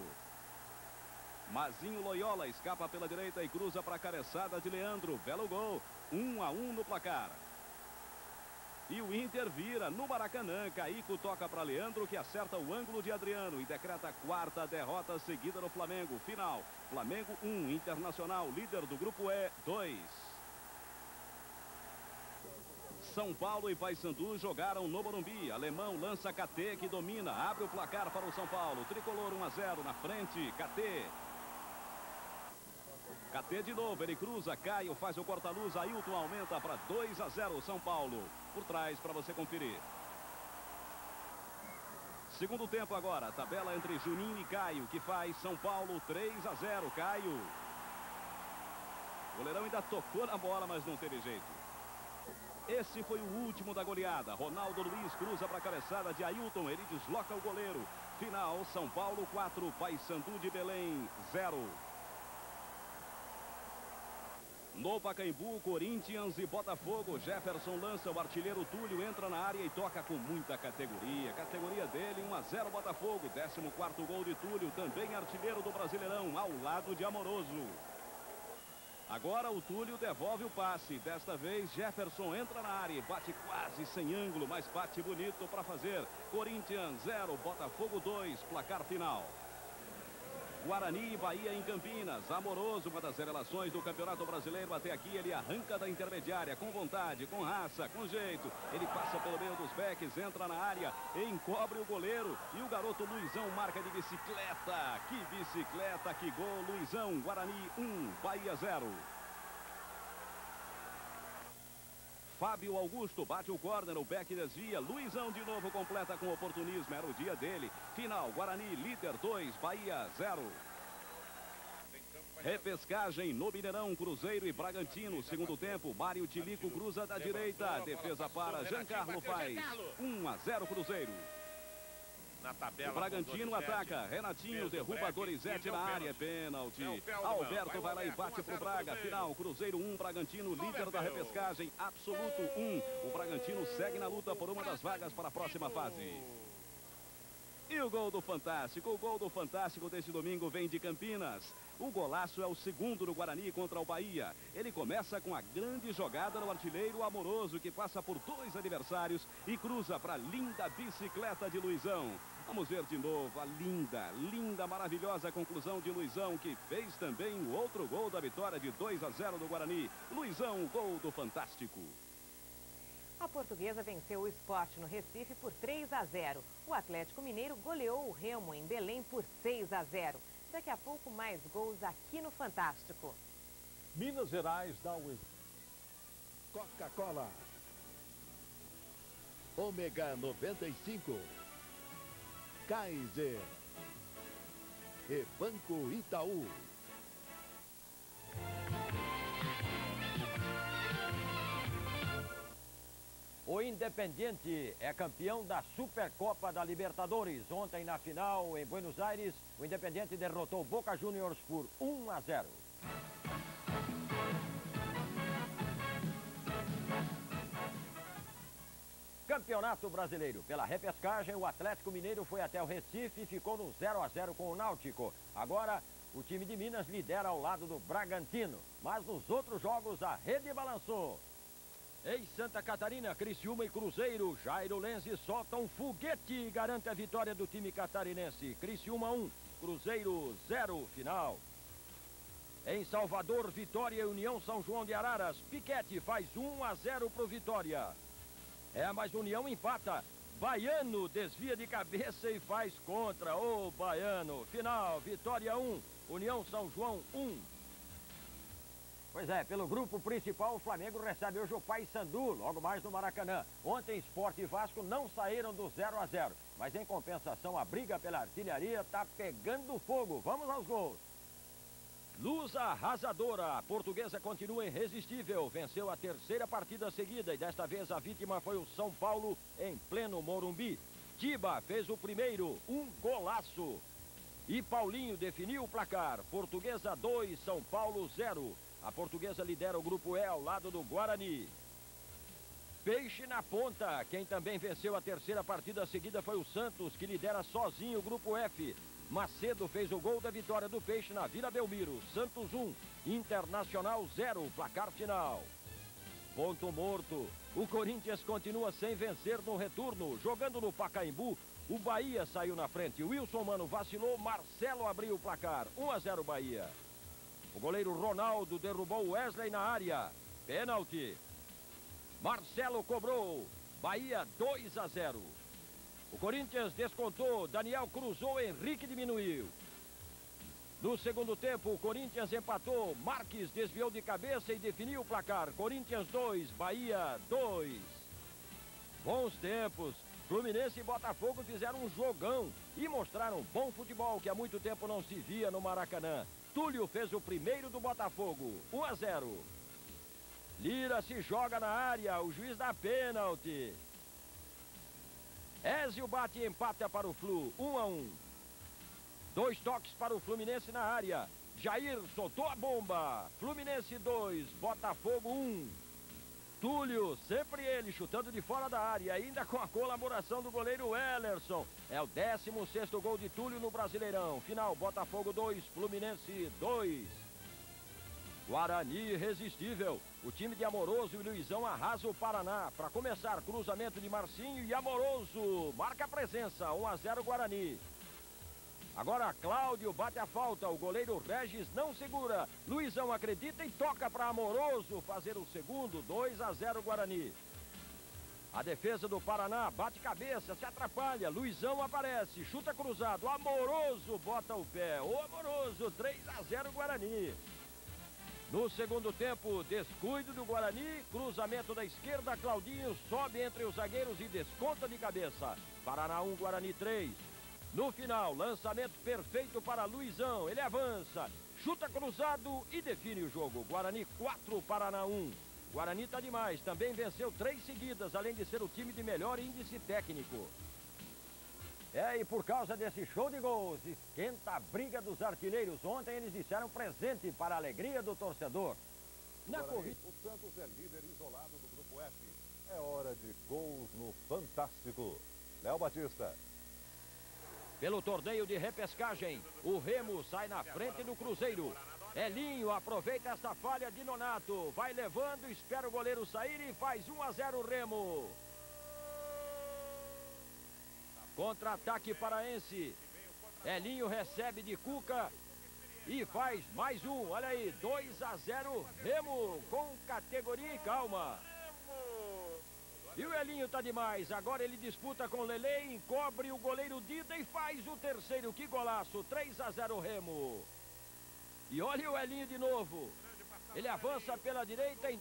Mazinho Loyola escapa pela direita e cruza para a cabeçada de Leandro. Belo gol. 1-1 no placar. E o Inter vira no Maracanã. Caico toca para Leandro, que acerta o ângulo de Adriano e decreta a 4ª derrota seguida no Flamengo. Final, Flamengo 1, Internacional líder do grupo E 2. São Paulo e Paysandu jogaram no Morumbi. Alemão lança KT, que domina, abre o placar para o São Paulo. Tricolor 1-0 na frente, KT. KT de novo, ele cruza, Caio faz o corta-luz, Ailton aumenta para 2-0 São Paulo. Por trás para você conferir. Segundo tempo agora, tabela entre Juninho e Caio, que faz São Paulo 3-0, Caio. O goleirão ainda tocou na bola, mas não teve jeito. Esse foi o último da goleada. Ronaldo Luiz cruza para a cabeçada de Ailton, ele desloca o goleiro. Final, São Paulo 4, Paysandu de Belém 0. No Pacaembu, Corinthians e Botafogo. Jefferson lança, o artilheiro Túlio entra na área e toca com muita categoria. Categoria dele, 1-0 Botafogo. 14º gol de Túlio, também artilheiro do Brasileirão, ao lado de Amoroso. Agora o Túlio devolve o passe. Desta vez Jefferson entra na área e bate quase sem ângulo, mas bate bonito para fazer. Corinthians 0, Botafogo 2, placar final. Guarani e Bahia em Campinas. Amoroso, uma das revelações do Campeonato Brasileiro até aqui. Ele arranca da intermediária com vontade, com raça, com jeito. Ele passa pelo meio dos backs, entra na área, encobre o goleiro. E o garoto Luizão marca de bicicleta. Que bicicleta, que gol. Luizão, Guarani 1, Bahia 0. Fábio Augusto bate o córner, o back desvia. Luizão de novo completa com oportunismo, era o dia dele. Final, Guarani líder 2, Bahia 0. Repescagem no Mineirão, Cruzeiro e Bragantino. Segundo tempo, Mário Tilico cruza da direita. Defesa para Giancarlo faz 1-0 Cruzeiro. Na tabela, o Bragantino ataca, Renatinho derruba Dorizete na área, pênalti. Alberto vai lá e bate pro Braga. Final, Cruzeiro 1, Bragantino líder da repescagem, absoluto 1. O Bragantino segue na luta por uma das vagas para a próxima fase. E o gol do Fantástico? O gol do Fantástico deste domingo vem de Campinas. O golaço é o segundo do Guarani contra o Bahia. Ele começa com a grande jogada no artilheiro Amoroso, que passa por 2 adversários e cruza para a linda bicicleta de Luizão. Vamos ver de novo a linda, maravilhosa conclusão de Luizão, que fez também o outro gol da vitória de 2-0 do Guarani. Luizão, gol do Fantástico. A Portuguesa venceu o Sport no Recife por 3-0. O Atlético Mineiro goleou o Remo em Belém por 6-0. Daqui a pouco mais gols aqui no Fantástico. Minas Gerais dá o... Coca-Cola. Ômega 95. Kaiser. E Banco Itaú. O Independiente é campeão da Supercopa da Libertadores. Ontem, na final, em Buenos Aires, o Independiente derrotou o Boca Juniors por 1-0. Campeonato Brasileiro. Pela repescagem, o Atlético Mineiro foi até o Recife e ficou no 0-0 com o Náutico. Agora, o time de Minas lidera ao lado do Bragantino. Mas nos outros jogos, a rede balançou. Em Santa Catarina, Criciúma e Cruzeiro, Jairo Lenzi solta um foguete e garante a vitória do time catarinense. Criciúma 1, Cruzeiro 0, final. Em Salvador, Vitória e União São João de Araras, Piquete faz 1-0 pro Vitória. Mas União empata. Baiano desvia de cabeça e faz contra. Ô, Baiano. Final, Vitória 1, União São João 1. Pois é, pelo grupo principal, o Flamengo recebe hoje o Paysandu, logo mais no Maracanã. Ontem, Sport e Vasco não saíram do 0-0, mas em compensação, a briga pela artilharia está pegando fogo. Vamos aos gols. Luz arrasadora, a Portuguesa continua irresistível, venceu a 3ª partida seguida e desta vez a vítima foi o São Paulo em pleno Morumbi. Tiba fez o primeiro, um golaço. E Paulinho definiu o placar, Portuguesa 2, São Paulo 0. A Portuguesa lidera o grupo E ao lado do Guarani. Peixe na ponta. Quem também venceu a 3ª partida seguida foi o Santos, que lidera sozinho o grupo F. Macedo fez o gol da vitória do Peixe na Vila Belmiro. Santos 1, Internacional 0, placar final. Ponto morto. O Corinthians continua sem vencer no retorno. Jogando no Pacaembu, o Bahia saiu na frente. Wilson Mano vacilou, Marcelo abriu o placar. 1-0 Bahia. O goleiro Ronaldo derrubou Wesley na área. Pênalti. Marcelo cobrou. Bahia 2-0. O Corinthians descontou. Daniel cruzou. Henrique diminuiu. No segundo tempo, o Corinthians empatou. Marques desviou de cabeça e definiu o placar. Corinthians 2, Bahia 2. Bons tempos. Fluminense e Botafogo fizeram um jogão e mostraram bom futebol que há muito tempo não se via no Maracanã. Túlio fez o primeiro do Botafogo, 1-0. Lira se joga na área, o juiz dá pênalti. Ézio bate e empata para o Flu, 1-1. 2 toques para o Fluminense na área. Jair soltou a bomba. Fluminense 2, Botafogo 1. Túlio, sempre ele, chutando de fora da área, ainda com a colaboração do goleiro Ellerson. É o 16º gol de Túlio no Brasileirão. Final, Botafogo 2, Fluminense 2. Guarani irresistível. O time de Amoroso e Luizão arrasa o Paraná. Para começar, cruzamento de Marcinho e Amoroso. Marca a presença, 1-0 Guarani. Agora Cláudio bate a falta, o goleiro Regis não segura. Luizão acredita e toca para Amoroso fazer o segundo, 2-0 Guarani. A defesa do Paraná bate cabeça, se atrapalha. Luizão aparece, chuta cruzado. Amoroso bota o pé. O Amoroso, 3-0 Guarani. No segundo tempo, descuido do Guarani. Cruzamento da esquerda, Claudinho sobe entre os zagueiros e desconta de cabeça. Paraná 1, Guarani 3. No final, lançamento perfeito para Luizão. Ele avança, chuta cruzado e define o jogo. Guarani 4, Paraná 1. Guarani tá demais, também venceu 3 seguidas, além de ser o time de melhor índice técnico. E por causa desse show de gols, esquenta a briga dos artilheiros. Ontem eles disseram presente para a alegria do torcedor. Na corrida, o Santos é líder isolado do Grupo F. É hora de gols no Fantástico. Léo Batista. Pelo torneio de repescagem, o Remo sai na frente do Cruzeiro. Elinho aproveita essa falha de Nonato. Vai levando, espera o goleiro sair e faz 1-0 Remo. Contra-ataque paraense. Elinho recebe de Cuca e faz mais um. Olha aí, 2-0 Remo com categoria e calma. E o Elinho tá demais, agora ele disputa com o Lele, encobre o goleiro Dida e faz o terceiro, que golaço, 3-0 Remo. E olha o Elinho de novo, ele avança pela direita e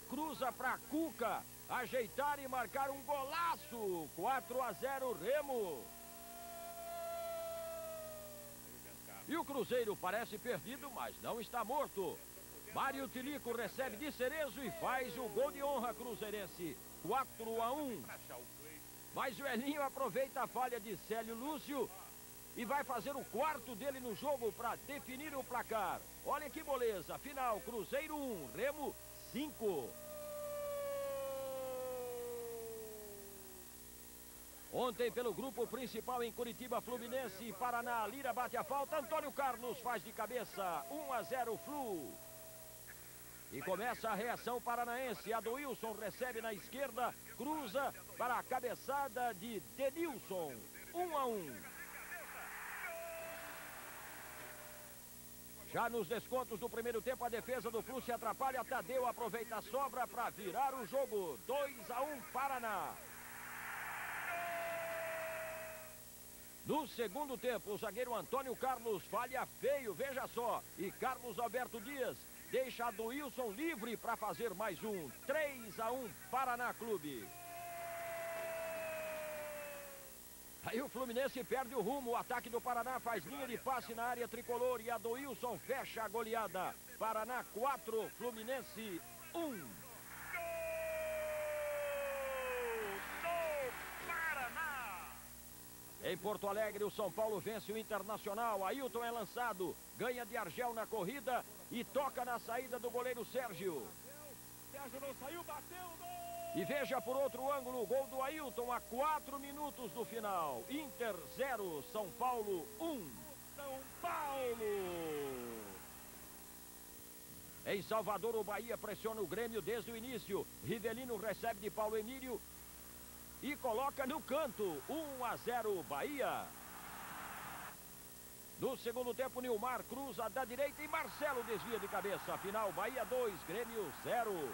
cruza para Cuca, ajeitar e marcar um golaço, 4-0 Remo. E o Cruzeiro parece perdido, mas não está morto. Mário Tilico recebe de Cerezo e faz o gol de honra cruzeirense. 4-1. Mas o Elinho aproveita a falha de Célio Lúcio e vai fazer o quarto dele no jogo para definir o placar. Olha que beleza. Final, Cruzeiro 1, Remo 5. Ontem pelo grupo principal em Curitiba, Fluminense e Paraná. Lira bate a falta, Antônio Carlos faz de cabeça. 1-0 Flu. E começa a reação paranaense. Adoilson recebe na esquerda, cruza para a cabeçada de Denilson. 1-1. Já nos descontos do primeiro tempo, a defesa do Flu se atrapalha. Tadeu aproveita a sobra para virar o jogo. 2-1 Paraná. No segundo tempo, o zagueiro Antônio Carlos falha feio, veja só. E Carlos Alberto Dias deixa Adoilson livre para fazer mais um. 3-1 Paraná Clube. Aí o Fluminense perde o rumo. O ataque do Paraná faz linha de passe na área tricolor e Adoilson fecha a goleada. Paraná 4, Fluminense 1. Em Porto Alegre, o São Paulo vence o Internacional. Ailton é lançado, ganha de Argel na corrida e toca na saída do goleiro Sérgio. Sérgio não saiu, bateu, gol! E veja por outro ângulo o gol do Ailton a 4 minutos do final. Inter 0, São Paulo 1. São Paulo! Em Salvador, o Bahia pressiona o Grêmio desde o início. Rivelino recebe de Paulo Emílio e coloca no canto. 1-0 Bahia. No segundo tempo, Nilmar cruza da direita e Marcelo desvia de cabeça. Final, Bahia 2, Grêmio 0.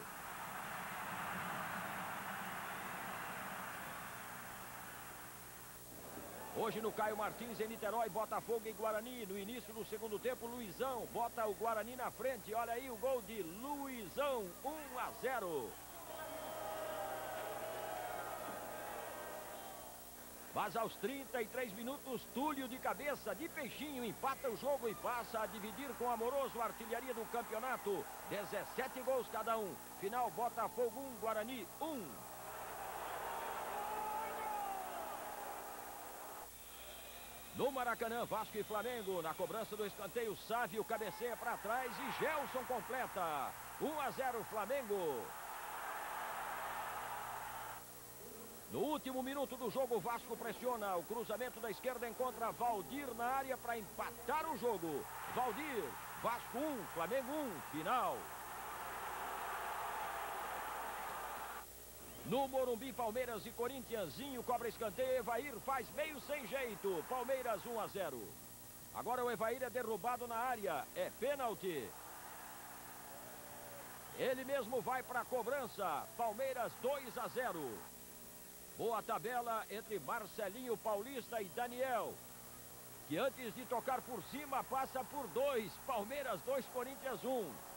Hoje no Caio Martins, em Niterói, Botafogo e Guarani. No início do segundo tempo, Luizão bota o Guarani na frente. Olha aí o gol de Luizão, 1-0. Mas aos 33 minutos, Túlio de cabeça, de peixinho, empata o jogo e passa a dividir com Amoroso a artilharia do campeonato. 17 gols cada um. Final, Botafogo 1, Guarani 1. No Maracanã, Vasco e Flamengo, na cobrança do escanteio, Sávio cabeceia para trás e Gelson completa. 1-0 Flamengo. No último minuto do jogo, o Vasco pressiona. O cruzamento da esquerda encontra Valdir na área para empatar o jogo. Valdir, Vasco 1, Flamengo 1, final. No Morumbi, Palmeiras e Corinthians, Zinho cobra escanteio, Evair faz meio sem jeito. Palmeiras 1-0. Agora o Evair é derrubado na área, é pênalti. Ele mesmo vai para a cobrança, Palmeiras 2-0. Boa tabela entre Marcelinho Paulista e Daniel, que antes de tocar por cima passa por 2, Palmeiras 2, Corinthians 1.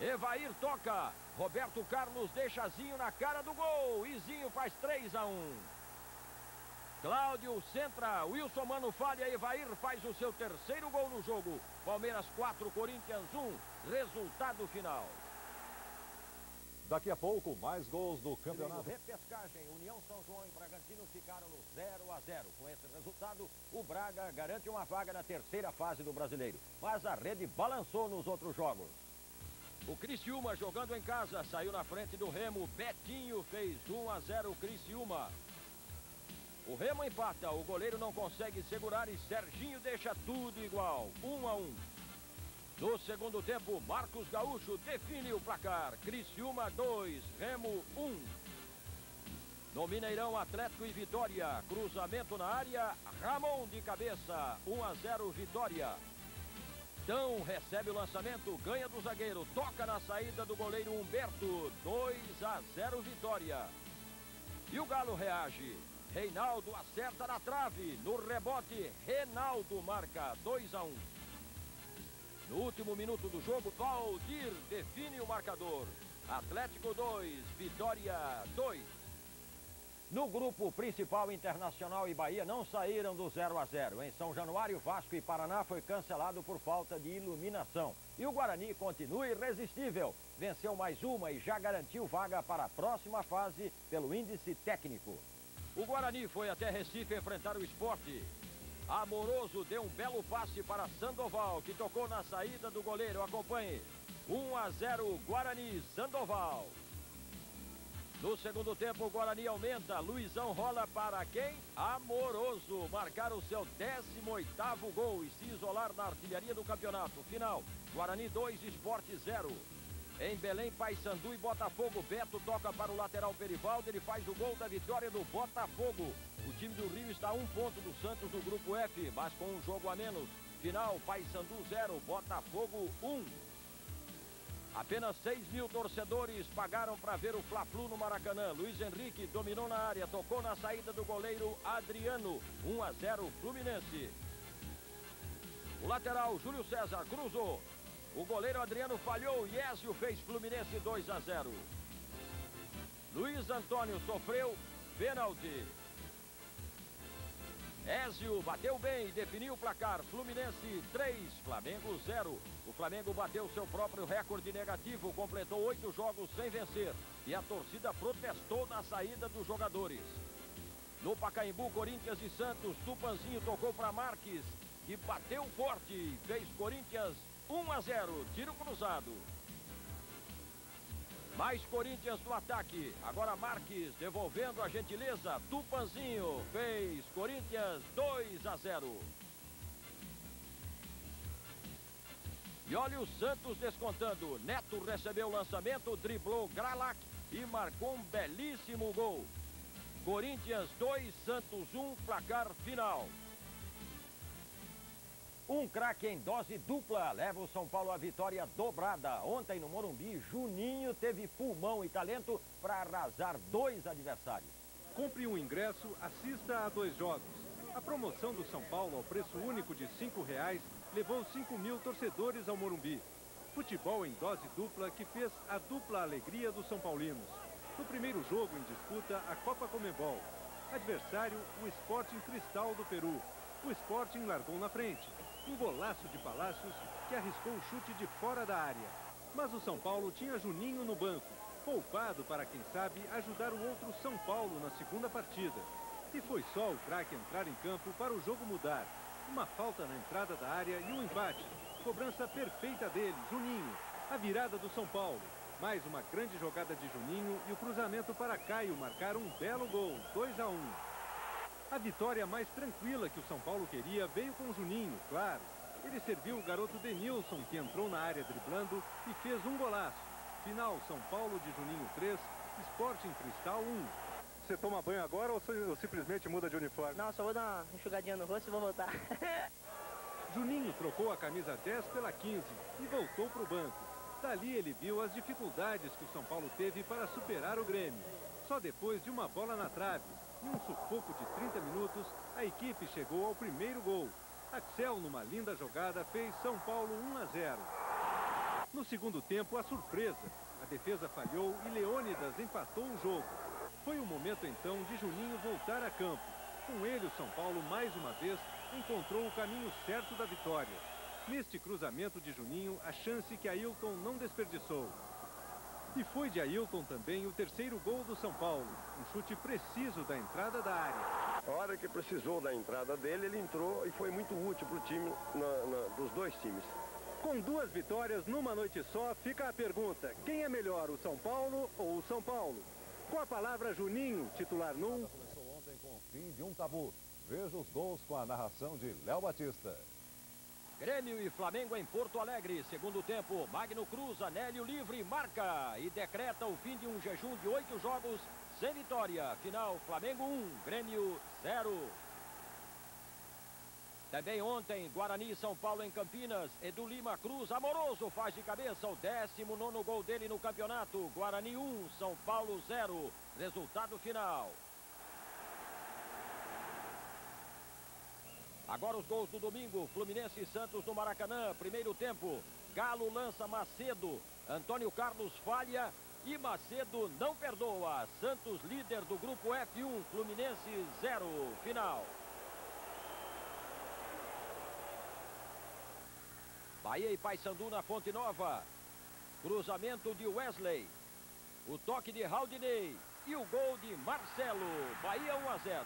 Evair toca, Roberto Carlos deixa Zinho na cara do gol e Zinho faz 3-1. Cláudio centra, Wilson Mano falha, Evair faz o seu terceiro gol no jogo. Palmeiras 4, Corinthians 1, resultado final. Daqui a pouco, mais gols do campeonato. Repescagem, União São João e Bragantino ficaram no 0-0. Com esse resultado, o Braga garante uma vaga na terceira fase do Brasileiro. Mas a rede balançou nos outros jogos. O Criciúma, jogando em casa, saiu na frente do Remo. Betinho fez 1-0 Criciúma. O Remo empata, o goleiro não consegue segurar e Serginho deixa tudo igual. 1-1. No segundo tempo, Marcos Gaúcho define o placar. Criciúma 2, Remo 1. No Mineirão, Atlético e Vitória. Cruzamento na área, Ramon de cabeça. 1-0 Vitória. Tão recebe o lançamento, ganha do zagueiro. Toca na saída do goleiro Humberto. 2-0 Vitória. E o Galo reage. Reinaldo acerta na trave. No rebote, Reinaldo marca 2-1. No último minuto do jogo, Valdir define o marcador. Atlético 2, Vitória 2. No grupo principal, Internacional e Bahia não saíram do 0-0. Em São Januário, Vasco e Paraná foi cancelado por falta de iluminação. E o Guarani continua irresistível. Venceu mais uma e já garantiu vaga para a próxima fase pelo índice técnico. O Guarani foi até Recife enfrentar o Sport. Amoroso deu um belo passe para Sandoval, que tocou na saída do goleiro. Acompanhe. 1-0 Guarani, Sandoval. No segundo tempo, o Guarani aumenta. Luizão rola para quem? Amoroso. Marcar o seu 18º gol e se isolar na artilharia do campeonato. Final, Guarani 2, Sport 0. Em Belém, Paysandu e Botafogo. Beto toca para o lateral Perivaldo. Ele faz o gol da vitória do Botafogo. O time do Rio está a 1 ponto do Santos no grupo F, mas com um jogo a menos. Final, Paysandu 0, Botafogo 1. Apenas 6.000 torcedores pagaram para ver o Fla-Flu no Maracanã. Luiz Henrique dominou na área, tocou na saída do goleiro Adriano. 1-0 Fluminense. O lateral Júlio César cruzou. O goleiro Adriano falhou e Ézio fez Fluminense 2-0. Luiz Antônio sofreu pênalti. Ézio bateu bem e definiu o placar. Fluminense 3, Flamengo 0. O Flamengo bateu seu próprio recorde negativo, completou 8 jogos sem vencer. E a torcida protestou na saída dos jogadores. No Pacaembu, Corinthians e Santos, Tupanzinho tocou para Marques, que bateu forte e fez Corinthians 1-0, tiro cruzado. Mais Corinthians no ataque. Agora Marques devolvendo a gentileza. Tupanzinho fez Corinthians 2-0. E olha o Santos descontando. Neto recebeu o lançamento, driblou Gralac e marcou um belíssimo gol. Corinthians 2, Santos 1, placar final. Um craque em dose dupla leva o São Paulo à vitória dobrada. Ontem no Morumbi, Juninho teve pulmão e talento para arrasar 2 adversários. Compre um ingresso, assista a 2 jogos. A promoção do São Paulo ao preço único de R$ 5,00 levou 5.000 torcedores ao Morumbi. Futebol em dose dupla que fez a dupla alegria dos São Paulinos. No primeiro jogo em disputa, a Copa Conmebol. Adversário, o Sporting Cristal do Peru. O Sporting largou na frente. Um golaço de Palácios que arriscou o chute de fora da área. Mas o São Paulo tinha Juninho no banco, poupado para, quem sabe, ajudar o outro São Paulo na segunda partida. E foi só o craque entrar em campo para o jogo mudar. Uma falta na entrada da área e um empate. Cobrança perfeita dele, Juninho. A virada do São Paulo. Mais uma grande jogada de Juninho e o cruzamento para Caio marcaram um belo gol, 2-1. A vitória mais tranquila que o São Paulo queria veio com Juninho, claro. Ele serviu o garoto Denilson, que entrou na área driblando e fez um golaço. Final, São Paulo de Juninho 3, Sporting Cristal 1. Você toma banho agora ou simplesmente muda de uniforme? Não, só vou dar uma enxugadinha no rosto e vou voltar. Juninho trocou a camisa 10 pela 15 e voltou para o banco. Dali ele viu as dificuldades que o São Paulo teve para superar o Grêmio. Só depois de uma bola na trave e um sufoco de 30 minutos, a equipe chegou ao primeiro gol. Axel, numa linda jogada, fez São Paulo 1-0. No segundo tempo, a surpresa. A defesa falhou e Leônidas empatou o jogo. Foi o momento, então, de Juninho voltar a campo. Com ele, o São Paulo, mais uma vez, encontrou o caminho certo da vitória. Neste cruzamento de Juninho, a chance que Ailton não desperdiçou. E foi de Ailton também o terceiro gol do São Paulo. Um chute preciso da entrada da área. A hora que precisou da entrada dele, ele entrou e foi muito útil para o time, dos dois times. Com 2 vitórias numa noite só, fica a pergunta: quem é melhor, o São Paulo ou o São Paulo? Com a palavra Juninho, titular num. Começou ontem com o fim de um tabu. Veja os gols com a narração de Léo Batista. Grêmio e Flamengo em Porto Alegre. Segundo tempo, Magno Cruz, Anélio livre, marca e decreta o fim de um jejum de 8 jogos sem vitória. Final, Flamengo 1, Grêmio 0. Também ontem, Guarani e São Paulo em Campinas. Edu Lima Cruz, Amoroso, faz de cabeça o 19º gol dele no campeonato. Guarani 1, São Paulo 0. Resultado final. Agora os gols do domingo. Fluminense e Santos no Maracanã. Primeiro tempo. Galo lança Macedo. Antônio Carlos falha e Macedo não perdoa. Santos líder do grupo F1. Fluminense 0. Final. Bahia e Paysandu na Fonte Nova. Cruzamento de Wesley. O toque de Raudinei. E o gol de Marcelo. Bahia 1-0.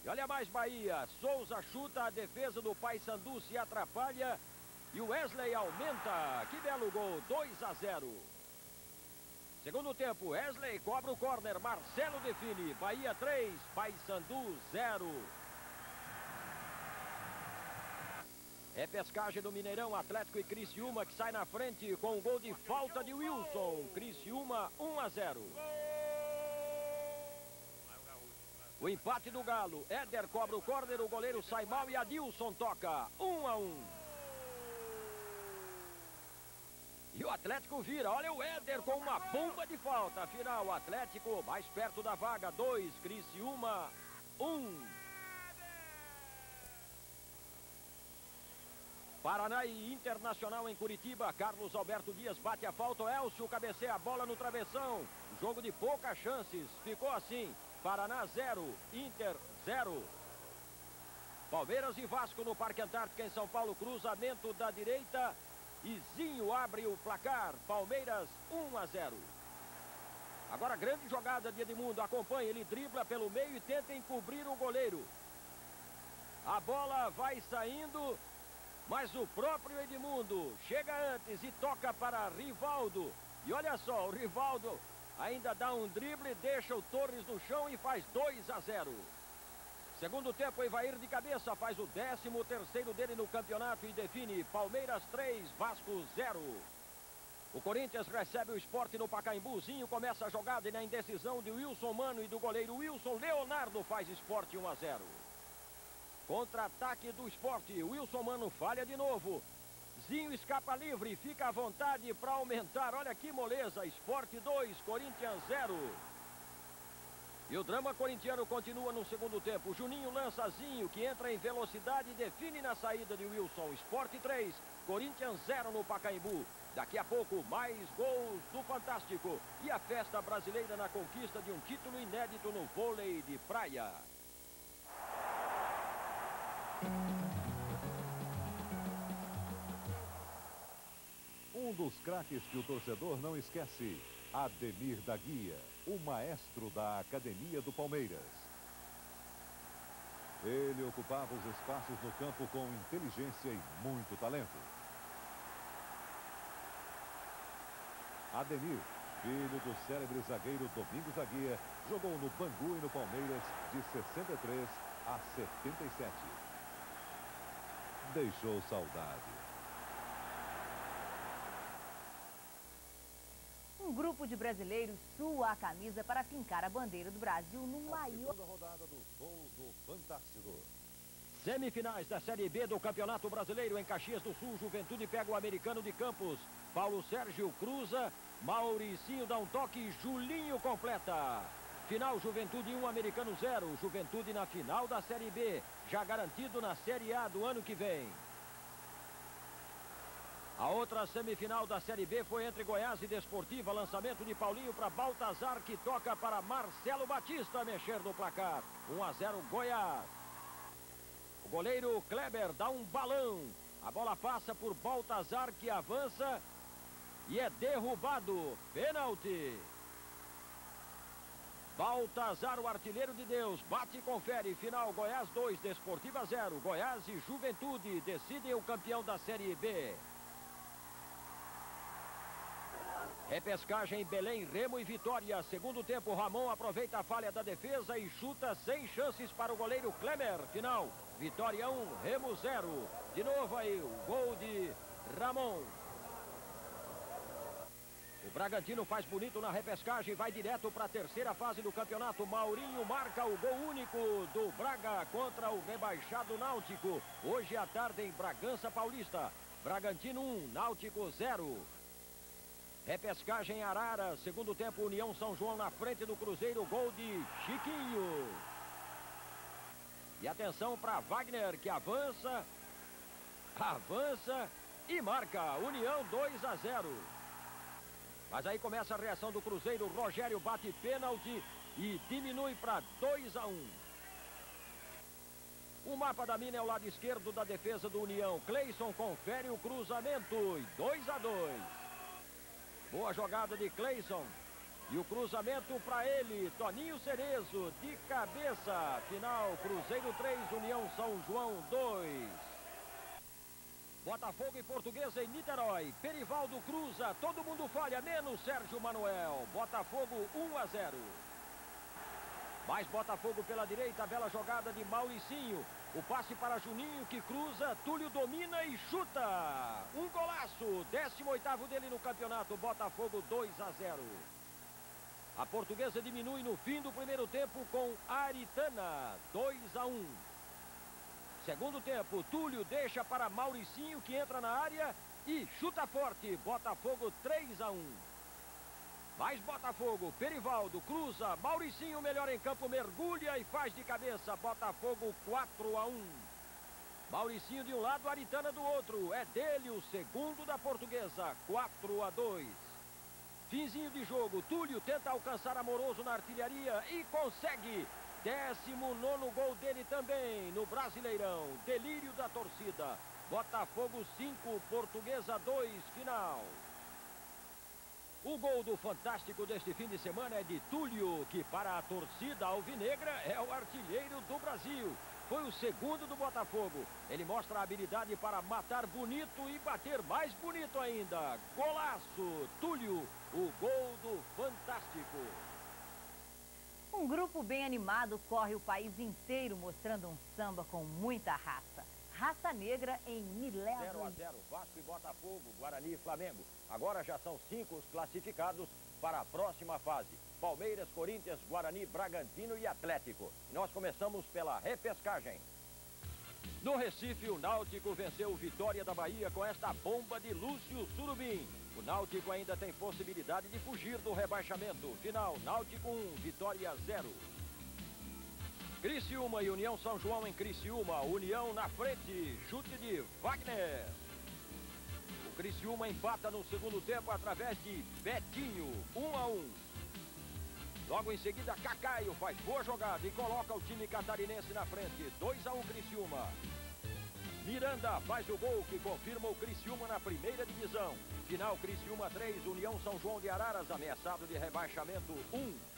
E olha mais Bahia. Souza chuta, a defesa do Paysandu se atrapalha. E o Wesley aumenta. Que belo gol. 2-0. Segundo tempo. Wesley cobra o córner. Marcelo define. Bahia 3, Paysandu 0. É pescagem do Mineirão, Atlético e Criciúma que sai na frente com o gol de falta de Wilson. Criciúma 1-0. O empate do Galo. Éder cobra o córner, o goleiro sai mal e Adilson toca. 1-1. E o Atlético vira. Olha o Éder com uma bomba de falta. Afinal, Atlético mais perto da vaga. 2, Criciúma 1. Paraná e Internacional em Curitiba. Carlos Alberto Dias bate a falta. Elcio cabeceia a bola no travessão. Jogo de poucas chances. Ficou assim. Paraná 0, Inter 0. Palmeiras e Vasco no Parque Antártica em São Paulo. Cruzamento da direita. Izinho abre o placar. Palmeiras 1-0. Agora grande jogada de Edmundo. Acompanha, ele dribla pelo meio e tenta encobrir o goleiro. A bola vai saindo. Mas o próprio Edmundo chega antes e toca para Rivaldo. E olha só, o Rivaldo ainda dá um drible, deixa o Torres no chão e faz 2-0. Segundo tempo, Evair de cabeça faz o 13º dele no campeonato e define Palmeiras 3, Vasco 0. O Corinthians recebe o Sport no Pacaembuzinho, começa a jogada e na indecisão de Wilson Mano e do goleiro Wilson, Leonardo faz Sport 1-0. Contra-ataque do Sport, Wilson Mano falha de novo. Luizinho escapa livre, fica à vontade para aumentar. Olha que moleza. Sport 2, Corinthians 0. E o drama corintiano continua no segundo tempo. Juninho lança Zinho, que entra em velocidade e define na saída de Wilson. Sport 3, Corinthians 0 no Pacaembu. Daqui a pouco, mais gols do Fantástico. E a festa brasileira na conquista de um título inédito no vôlei de praia. Um dos craques que o torcedor não esquece, Ademir da Guia, o maestro da Academia do Palmeiras. Ele ocupava os espaços no campo com inteligência e muito talento. Ademir, filho do célebre zagueiro Domingos da Guia, jogou no Bangu e no Palmeiras de 63 a 77. Deixou saudade. Um grupo de brasileiros sua a camisa para fincar a bandeira do Brasil no maior... Segunda rodada dos gols do Fantástico. Semifinais da Série B do Campeonato Brasileiro em Caxias do Sul. Juventude pega o Americano de Campos. Paulo Sérgio cruza, Mauricinho dá um toque, Julinho completa. Final, Juventude 1, Americano 0. Juventude na final da Série B, já garantido na Série A do ano que vem. A outra semifinal da Série B foi entre Goiás e Desportiva. Lançamento de Paulinho para Baltazar, que toca para Marcelo Batista mexer no placar. 1-0 Goiás. O goleiro Kleber dá um balão. A bola passa por Baltazar, que avança e é derrubado. Pênalti. Baltazar, o artilheiro de Deus, bate e confere. Final, Goiás 2, Desportiva 0. Goiás e Juventude decidem o campeão da Série B. Repescagem em Belém, Remo e Vitória. Segundo tempo, Ramon aproveita a falha da defesa e chuta sem chances para o goleiro Klemer. Final, Vitória 1, Remo 0. De novo aí, o gol de Ramon. O Bragantino faz bonito na repescagem, vai direto para a terceira fase do campeonato. Maurinho marca o gol único do Braga contra o rebaixado Náutico. Hoje à tarde em Bragança Paulista. Bragantino 1, Náutico 0. Repescagem em Arara, segundo tempo, União São João na frente do Cruzeiro, gol de Chiquinho. E atenção para Wagner, que avança e marca. União 2-0. Mas aí começa a reação do Cruzeiro, Rogério bate pênalti e diminui para 2-1. O mapa da mina é o lado esquerdo da defesa do União. Cleison confere o cruzamento e 2-2. Boa jogada de Cleison. E o cruzamento para ele, Toninho Cerezo, de cabeça. Final, Cruzeiro 3, União São João 2. Botafogo e Portuguesa em Niterói. Perivaldo cruza, todo mundo falha, menos Sérgio Manuel. Botafogo 1-0. Mais Botafogo pela direita, bela jogada de Mauricinho. O passe para Juninho, que cruza, Túlio domina e chuta. Um golaço, 18º dele no campeonato, Botafogo 2-0. A Portuguesa diminui no fim do primeiro tempo com Aritana, 2-1. Segundo tempo, Túlio deixa para Mauricinho, que entra na área e chuta forte, Botafogo 3-1. Mais Botafogo, Perivaldo cruza, Mauricinho melhor em campo, mergulha e faz de cabeça, Botafogo 4-1. Mauricinho de um lado, Aritana do outro, é dele o segundo da Portuguesa, 4-2. Finzinho de jogo, Túlio tenta alcançar Amoroso na artilharia e consegue. 19º gol dele também no Brasileirão, delírio da torcida. Botafogo 5, Portuguesa 2, final. O gol do Fantástico deste fim de semana é de Túlio, que para a torcida alvinegra é o artilheiro do Brasil. Foi o segundo do Botafogo. Ele mostra a habilidade para matar bonito e bater mais bonito ainda. Golaço, Túlio, o gol do Fantástico. Um grupo bem animado corre o país inteiro mostrando um samba com muita raça. Raça Negra em Milésimo. 0-0, Vasco e Botafogo, Guarani e Flamengo. Agora já são 5 os classificados para a próxima fase. Palmeiras, Corinthians, Guarani, Bragantino e Atlético. E nós começamos pela repescagem. No Recife, o Náutico venceu o Vitória da Bahia com esta bomba de Lúcio Surubim. O Náutico ainda tem possibilidade de fugir do rebaixamento. Final, Náutico 1, Vitória 0. Criciúma e União São João em Criciúma. União na frente, chute de Wagner. O Criciúma empata no segundo tempo através de Betinho, 1-1. Logo em seguida, Cacaio faz boa jogada e coloca o time catarinense na frente, 2-1 Criciúma. Miranda faz o gol que confirma o Criciúma na primeira divisão. Final, Criciúma 3, União São João de Araras, ameaçado de rebaixamento 1.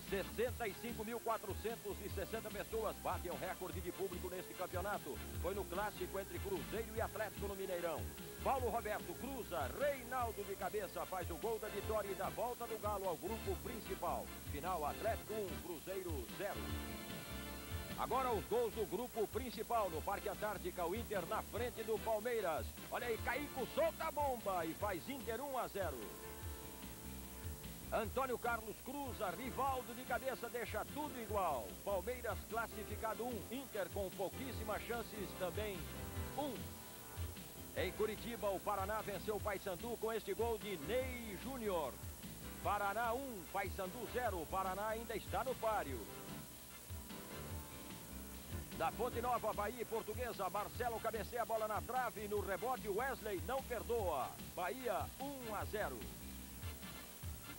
65.460 pessoas batem o recorde de público neste campeonato. Foi no clássico entre Cruzeiro e Atlético no Mineirão. Paulo Roberto cruza, Reinaldo de cabeça faz o gol da vitória e da volta do Galo ao grupo principal. Final, Atlético 1, Cruzeiro 0. Agora os gols do grupo principal no Parque Antártica, o Inter na frente do Palmeiras. Olha aí, Caico solta a bomba e faz Inter 1-0. Antônio Carlos cruza, Rivaldo de cabeça deixa tudo igual. Palmeiras classificado 1, Inter com pouquíssimas chances também 1. Em Curitiba, o Paraná venceu o Paysandu com este gol de Ney Júnior. Paraná 1, Paysandu 0, o Paraná ainda está no páreo. Da Fonte Nova, Bahia e Portuguesa, Marcelo cabeceia a bola na trave e no rebote Wesley não perdoa. Bahia 1-0.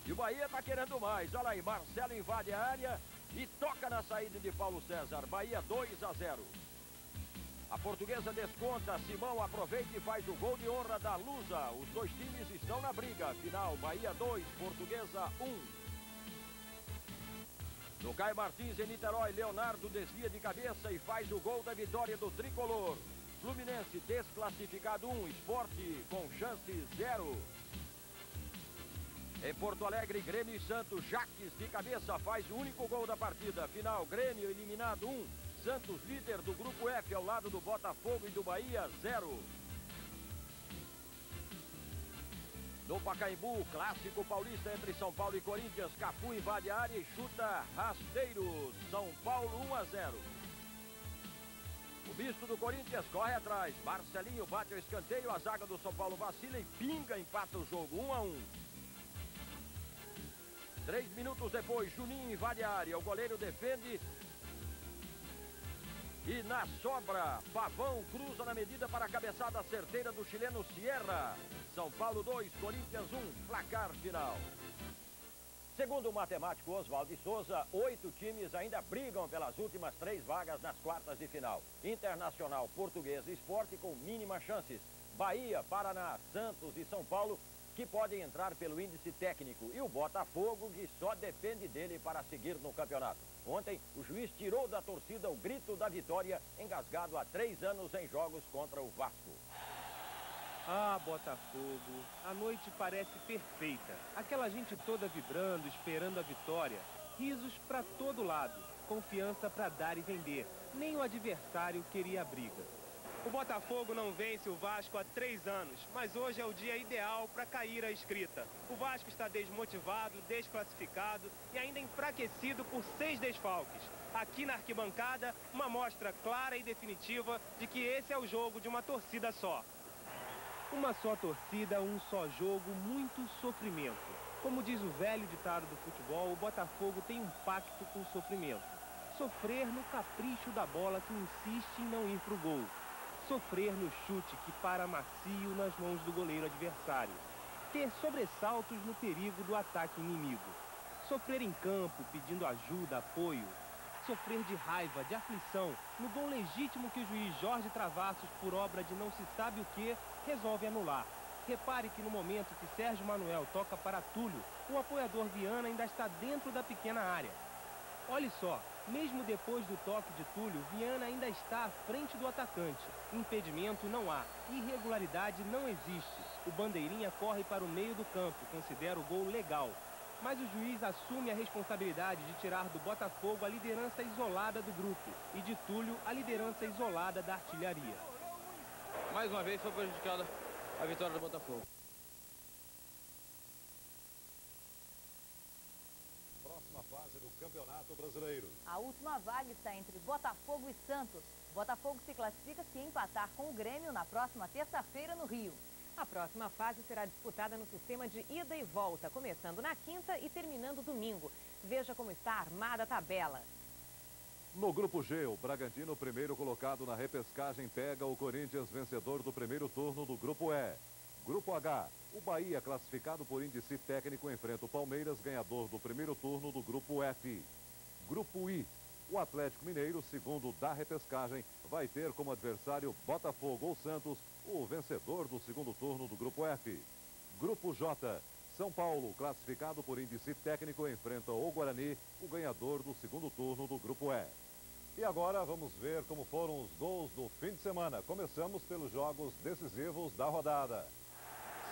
E o Bahia está querendo mais. Olha aí, Marcelo invade a área e toca na saída de Paulo César. Bahia 2-0. A Portuguesa desconta, Simão aproveita e faz o gol de honra da Lusa. Os dois times estão na briga. Final, Bahia 2, Portuguesa 1. No Caio Martins, em Niterói, Leonardo desvia de cabeça e faz o gol da vitória do Tricolor. Fluminense desclassificado 1, Sport com chance 0. Em Porto Alegre, Grêmio e Santos, Jaques de cabeça faz o único gol da partida. Final, Grêmio eliminado 1, Santos líder do grupo F ao lado do Botafogo e do Bahia 0. No Pacaembu, clássico paulista entre São Paulo e Corinthians, Cafu invade a área e chuta rasteiro. São Paulo 1-0. O misto do Corinthians corre atrás. Marcelinho bate o escanteio, a zaga do São Paulo vacila e pinga, empata o jogo 1-1. 3 minutos depois, Juninho invade a área, o goleiro defende. E na sobra, Pavão cruza na medida para a cabeçada certeira do chileno Sierra. São Paulo 2, Corinthians 1, placar final. Segundo o matemático Oswaldo Souza, 8 times ainda brigam pelas últimas 3 vagas nas quartas de final. Internacional, Portuguesa e Sport com mínimas chances. Bahia, Paraná, Santos e São Paulo que podem entrar pelo índice técnico. E o Botafogo que só depende dele para seguir no campeonato. Ontem, o juiz tirou da torcida o grito da vitória, engasgado há 3 anos em jogos contra o Vasco. Ah, Botafogo, a noite parece perfeita. Aquela gente toda vibrando, esperando a vitória. Risos para todo lado, confiança para dar e vender. Nem o adversário queria a briga. O Botafogo não vence o Vasco há 3 anos, mas hoje é o dia ideal para cair a escrita. O Vasco está desmotivado, desclassificado e ainda enfraquecido por 6 desfalques. Aqui na arquibancada, uma mostra clara e definitiva de que esse é o jogo de uma torcida só. Uma só torcida, um só jogo, muito sofrimento. Como diz o velho ditado do futebol, o Botafogo tem um pacto com o sofrimento. Sofrer no capricho da bola que insiste em não ir pro gol. Sofrer no chute que para macio nas mãos do goleiro adversário. Ter sobressaltos no perigo do ataque inimigo. Sofrer em campo pedindo ajuda, apoio. Sofrer de raiva, de aflição, no gol legítimo que o juiz Jorge Travassos, por obra de não se sabe o que, resolve anular. Repare que no momento que Sérgio Manuel toca para Túlio, o apoiador Viana ainda está dentro da pequena área. Olhe só, mesmo depois do toque de Túlio, Viana ainda está à frente do atacante. Impedimento não há, irregularidade não existe. O bandeirinha corre para o meio do campo, considera o gol legal. Mas o juiz assume a responsabilidade de tirar do Botafogo a liderança isolada do grupo e de Túlio a liderança isolada da artilharia. Mais uma vez foi prejudicada a vitória do Botafogo. Próxima fase do Campeonato Brasileiro. A última vaga está entre Botafogo e Santos. Botafogo se classifica se empatar com o Grêmio na próxima terça-feira no Rio. A próxima fase será disputada no sistema de ida e volta, começando na quinta e terminando domingo. Veja como está armada a tabela. No Grupo G, o Bragantino, primeiro colocado na repescagem, pega o Corinthians, vencedor do primeiro turno do Grupo E. Grupo H, o Bahia, classificado por índice técnico, enfrenta o Palmeiras, ganhador do primeiro turno do Grupo F. Grupo I, o Atlético Mineiro, segundo da repescagem, vai ter como adversário Botafogo ou Santos, o vencedor do segundo turno do Grupo F. Grupo J, São Paulo, classificado por índice técnico, enfrenta o Guarani, o ganhador do segundo turno do Grupo E. E agora vamos ver como foram os gols do fim de semana. Começamos pelos jogos decisivos da rodada.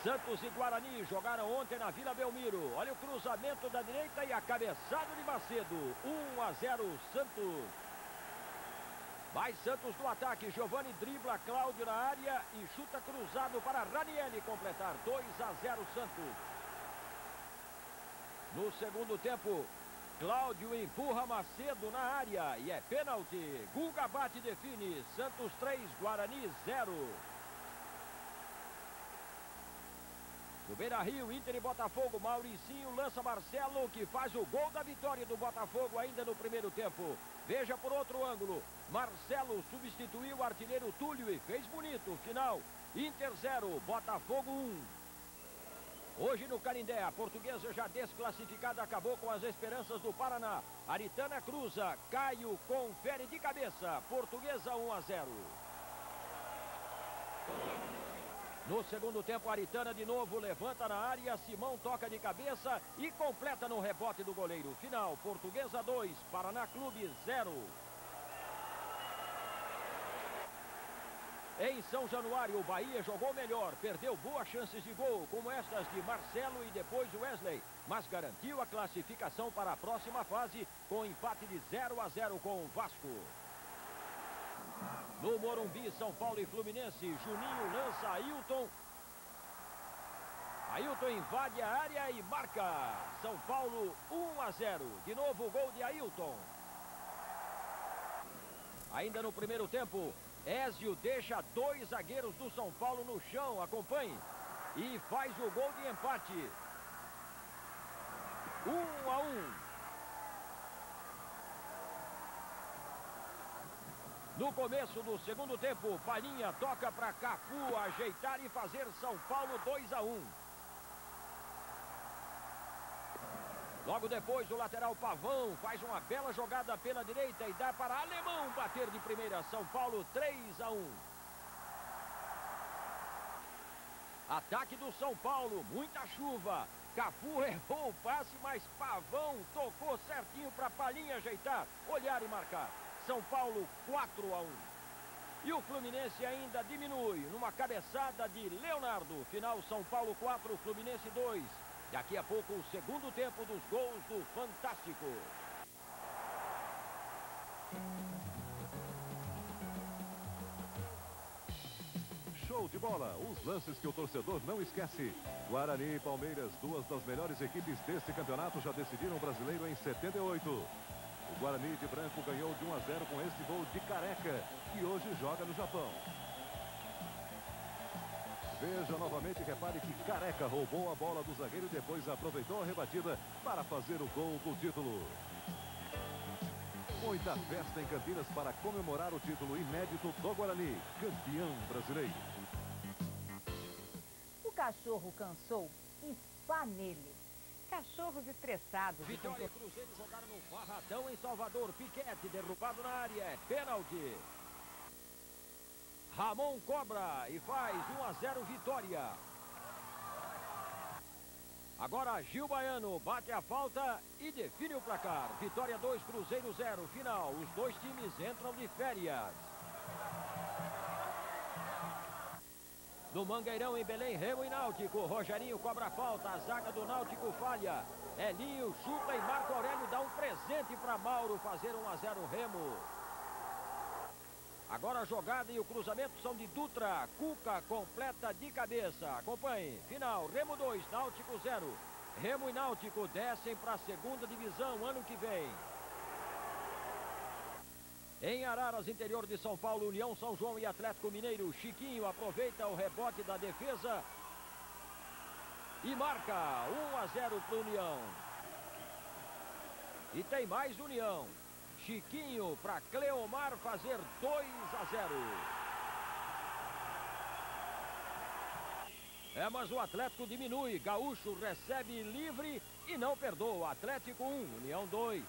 Santos e Guarani jogaram ontem na Vila Belmiro. Olha o cruzamento da direita e a cabeçada de Macedo. 1-0 Santos. Mais Santos no ataque. Giovani dribla Cláudio na área e chuta cruzado para Ranieri completar. 2-0 Santos. No segundo tempo, Cláudio empurra Macedo na área e é pênalti. Guga bate e define. Santos 3, Guarani 0. No Beira-Rio, Inter e Botafogo, Mauricinho lança Marcelo, que faz o gol da vitória do Botafogo ainda no primeiro tempo. Veja por outro ângulo, Marcelo substituiu o artilheiro Túlio e fez bonito. Final, Inter 0, Botafogo 1. Hoje no Canindé, a Portuguesa já desclassificada acabou com as esperanças do Paraná. Aritana cruza, Caio confere de cabeça, Portuguesa 1-0. No segundo tempo, Aritana de novo levanta na área, Simão toca de cabeça e completa no rebote do goleiro. Final, Portuguesa 2, Paraná Clube 0. Em São Januário, o Bahia jogou melhor, perdeu boas chances de gol, como estas de Marcelo e depois Wesley, mas garantiu a classificação para a próxima fase com empate de 0-0 com o Vasco. No Morumbi, São Paulo e Fluminense, Juninho lança Ailton. Ailton invade a área e marca. São Paulo 1-0. De novo o gol de Ailton. Ainda no primeiro tempo, Ézio deixa 2 zagueiros do São Paulo no chão. Acompanhe. E faz o gol de empate. 1-1. No começo do segundo tempo, Palhinha toca para Cafu ajeitar e fazer São Paulo 2-1. Logo depois, o lateral Pavão faz uma bela jogada pela direita e dá para Alemão bater de primeira. São Paulo 3-1. Ataque do São Paulo, muita chuva. Cafu errou o passe, mas Pavão tocou certinho para Palhinha ajeitar, olhar e marcar. São Paulo 4-1. E o Fluminense ainda diminui numa cabeçada de Leonardo. Final, São Paulo 4, Fluminense 2. Daqui a pouco o segundo tempo dos gols do Fantástico. Show de bola, os lances que o torcedor não esquece. Guarani e Palmeiras, duas das melhores equipes deste campeonato, já decidiram o brasileiro em 78. O Guarani de branco ganhou de 1-0 com esse gol de Careca, que hoje joga no Japão. Veja novamente, repare que Careca roubou a bola do zagueiro e depois aproveitou a rebatida para fazer o gol do título. Muita festa em Campinas para comemorar o título inédito do Guarani, campeão brasileiro. O cachorro cansou, espá nele. Cachorros estressados. Vitória e Cruzeiro jogaram no Barradão em Salvador. Piquete derrubado na área, é pênalti. Ramon cobra e faz 1-0 Vitória. Agora Gil Baiano bate a falta e define o placar. Vitória 2, Cruzeiro 0. Final, os dois times entram de férias. No Mangueirão, em Belém, Remo e Náutico. Rogerinho cobra a falta, a zaga do Náutico falha. Elinho chuta e Marco Aurélio dá um presente para Mauro fazer 1-0 Remo. Agora a jogada e o cruzamento são de Dutra. Cuca completa de cabeça. Acompanhe. Final, Remo 2, Náutico 0. Remo e Náutico descem para a segunda divisão ano que vem. Em Araras, interior de São Paulo, União São João e Atlético Mineiro. Chiquinho aproveita o rebote da defesa e marca 1-0 para o União. E tem mais União. Chiquinho para Cleomar fazer 2-0. Mas o Atlético diminui. Gaúcho recebe livre e não perdoa. Atlético 1, União 2.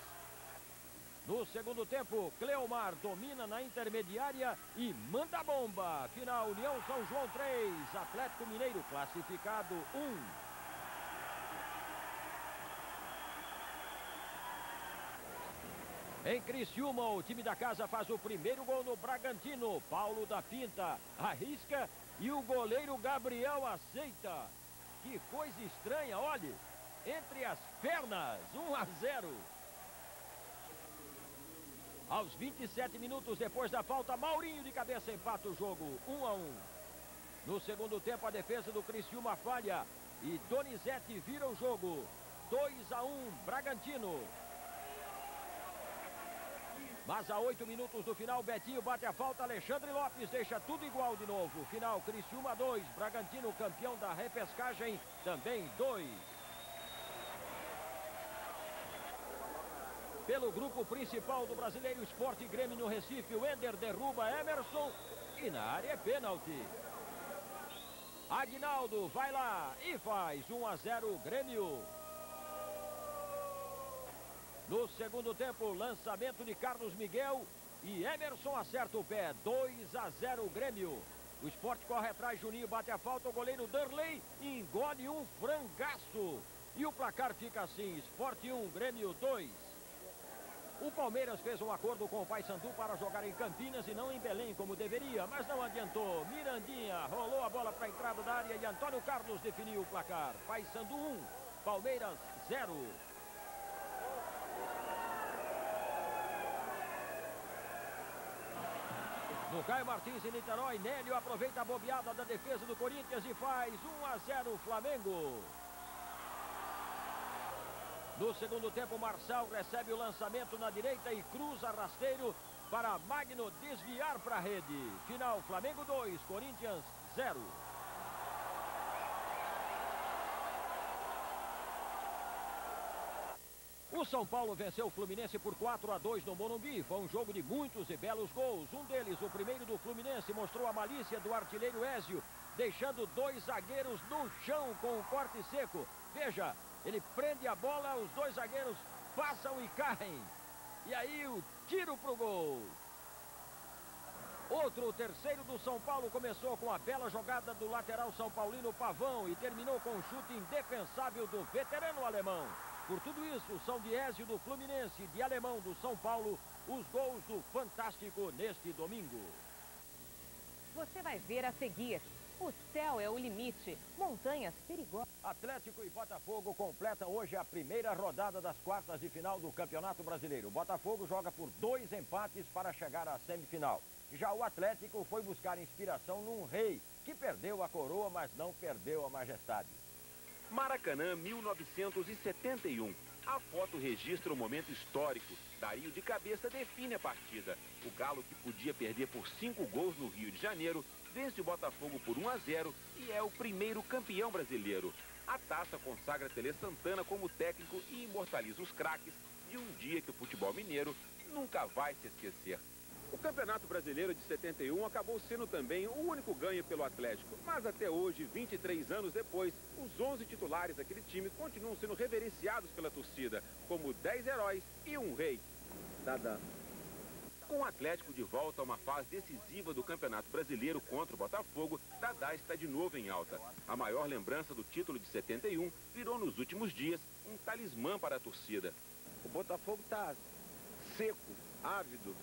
No segundo tempo, Cleomar domina na intermediária e manda bomba. Final, União São João 3, Atlético Mineiro classificado 1. Em Criciúma, o time da casa faz o primeiro gol no Bragantino. Paulo da Pinta arrisca e o goleiro Gabriel aceita. Que coisa estranha, olhe, entre as pernas, 1-0. Aos 27 minutos depois da falta, Maurinho de cabeça empata o jogo, 1-1. No segundo tempo, a defesa do Criciúma falha e Donizete vira o jogo, 2-1, Bragantino. Mas a 8 minutos do final, Betinho bate a falta, Alexandre Lopes deixa tudo igual de novo. Final, Criciúma 2, Bragantino campeão da repescagem, também 2. Pelo grupo principal do Brasileiro Sport Grêmio no Recife, o Ender derruba Emerson e na área é pênalti. Aguinaldo vai lá e faz 1-0 Grêmio. No segundo tempo, lançamento de Carlos Miguel e Emerson acerta o pé, 2-0 Grêmio. O Sport corre atrás, Juninho bate a falta, o goleiro Darley engole um frangaço. E o placar fica assim, Sport 1, Grêmio 2. O Palmeiras fez um acordo com o Paysandu para jogar em Campinas e não em Belém como deveria, mas não adiantou. Mirandinha rolou a bola para a entrada da área e Antônio Carlos definiu o placar. Paysandu 1, Palmeiras 0. No Caio Martins em Niterói, Nélio aproveita a bobeada da defesa do Corinthians e faz 1-0 Flamengo. No segundo tempo, Marçal recebe o lançamento na direita e cruza rasteiro para Magno desviar para a rede. Final, Flamengo 2, Corinthians 0. O São Paulo venceu o Fluminense por 4-2 no Morumbi. Foi um jogo de muitos e belos gols. Um deles, o primeiro do Fluminense, mostrou a malícia do artilheiro Ézio, deixando 2 zagueiros no chão com um corte seco. Veja, ele prende a bola, os 2 zagueiros passam e caem. E aí o tiro pro gol. Outro, o terceiro do São Paulo, começou com a bela jogada do lateral São Paulino Pavão e terminou com um chute indefensável do veterano alemão. Por tudo isso, são de Ézio do Fluminense, de Alemão do São Paulo, os gols do Fantástico neste domingo. Você vai ver a seguir. O céu é o limite. Montanhas perigosas. Atlético e Botafogo completam hoje a primeira rodada das quartas de final do Campeonato Brasileiro. O Botafogo joga por 2 empates para chegar à semifinal. Já o Atlético foi buscar inspiração num rei, que perdeu a coroa, mas não perdeu a majestade. Maracanã, 1971. A foto registra um momento histórico. Dario de cabeça define a partida. O Galo, que podia perder por 5 gols no Rio de Janeiro, vence o Botafogo por 1-0 e é o primeiro campeão brasileiro. A taça consagra Tele Santana como técnico e imortaliza os craques de um dia que o futebol mineiro nunca vai se esquecer. O Campeonato Brasileiro de 71 acabou sendo também o único ganho pelo Atlético. Mas até hoje, 23 anos depois, os 11 titulares daquele time continuam sendo reverenciados pela torcida, como 10 heróis e um rei. Dadá. Com o Atlético de volta a uma fase decisiva do Campeonato Brasileiro contra o Botafogo, Dadá está de novo em alta. A maior lembrança do título de 71 virou nos últimos dias um talismã para a torcida. O Botafogo está seco, ávido,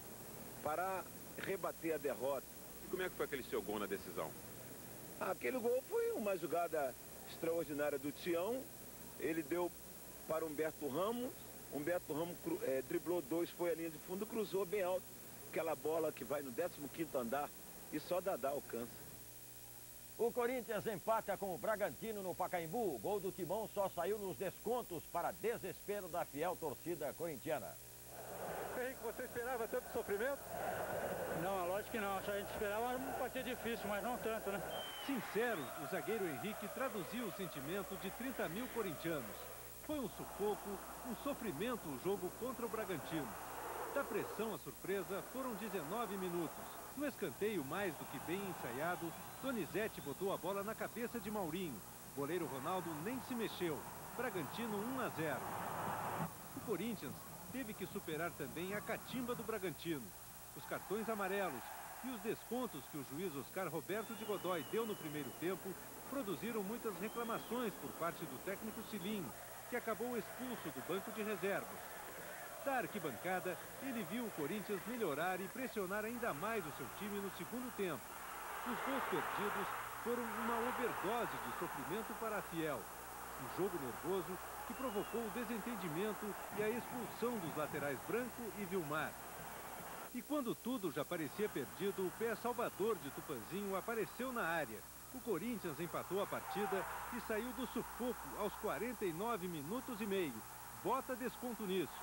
para rebater a derrota. E como é que foi aquele seu gol na decisão? Aquele gol foi uma jogada extraordinária do Tião. Ele deu para Humberto Ramos. Humberto Ramos driblou 2, foi a linha de fundo, cruzou bem alto. Aquela bola que vai no 15º andar e só Dadá alcança. O Corinthians empata com o Bragantino no Pacaembu. O gol do Timão só saiu nos descontos para desespero da fiel torcida corintiana. Henrique, você esperava tanto sofrimento? Não, lógico que não. A gente esperava uma partida difícil, mas não tanto, né? Sincero, o zagueiro Henrique traduziu o sentimento de 30 mil corintianos. Foi um sufoco, um sofrimento o jogo contra o Bragantino. Da pressão à surpresa, foram 19 minutos. No escanteio mais do que bem ensaiado, Donizete botou a bola na cabeça de Maurinho. O goleiro Ronaldo nem se mexeu. Bragantino 1-0. O Corinthians teve que superar também a catimba do Bragantino. Os cartões amarelos e os descontos que o juiz Oscar Roberto de Godoy deu no primeiro tempo produziram muitas reclamações por parte do técnico Cilinho, que acabou expulso do banco de reservas. Da arquibancada, ele viu o Corinthians melhorar e pressionar ainda mais o seu time no segundo tempo. Os gols perdidos foram uma overdose de sofrimento para a Fiel. Um jogo nervoso que provocou o desentendimento e a expulsão dos laterais Branco e Vilmar. E quando tudo já parecia perdido, o pé salvador de Tupanzinho apareceu na área. O Corinthians empatou a partida e saiu do sufoco aos 49 minutos e meio. Bota desconto nisso.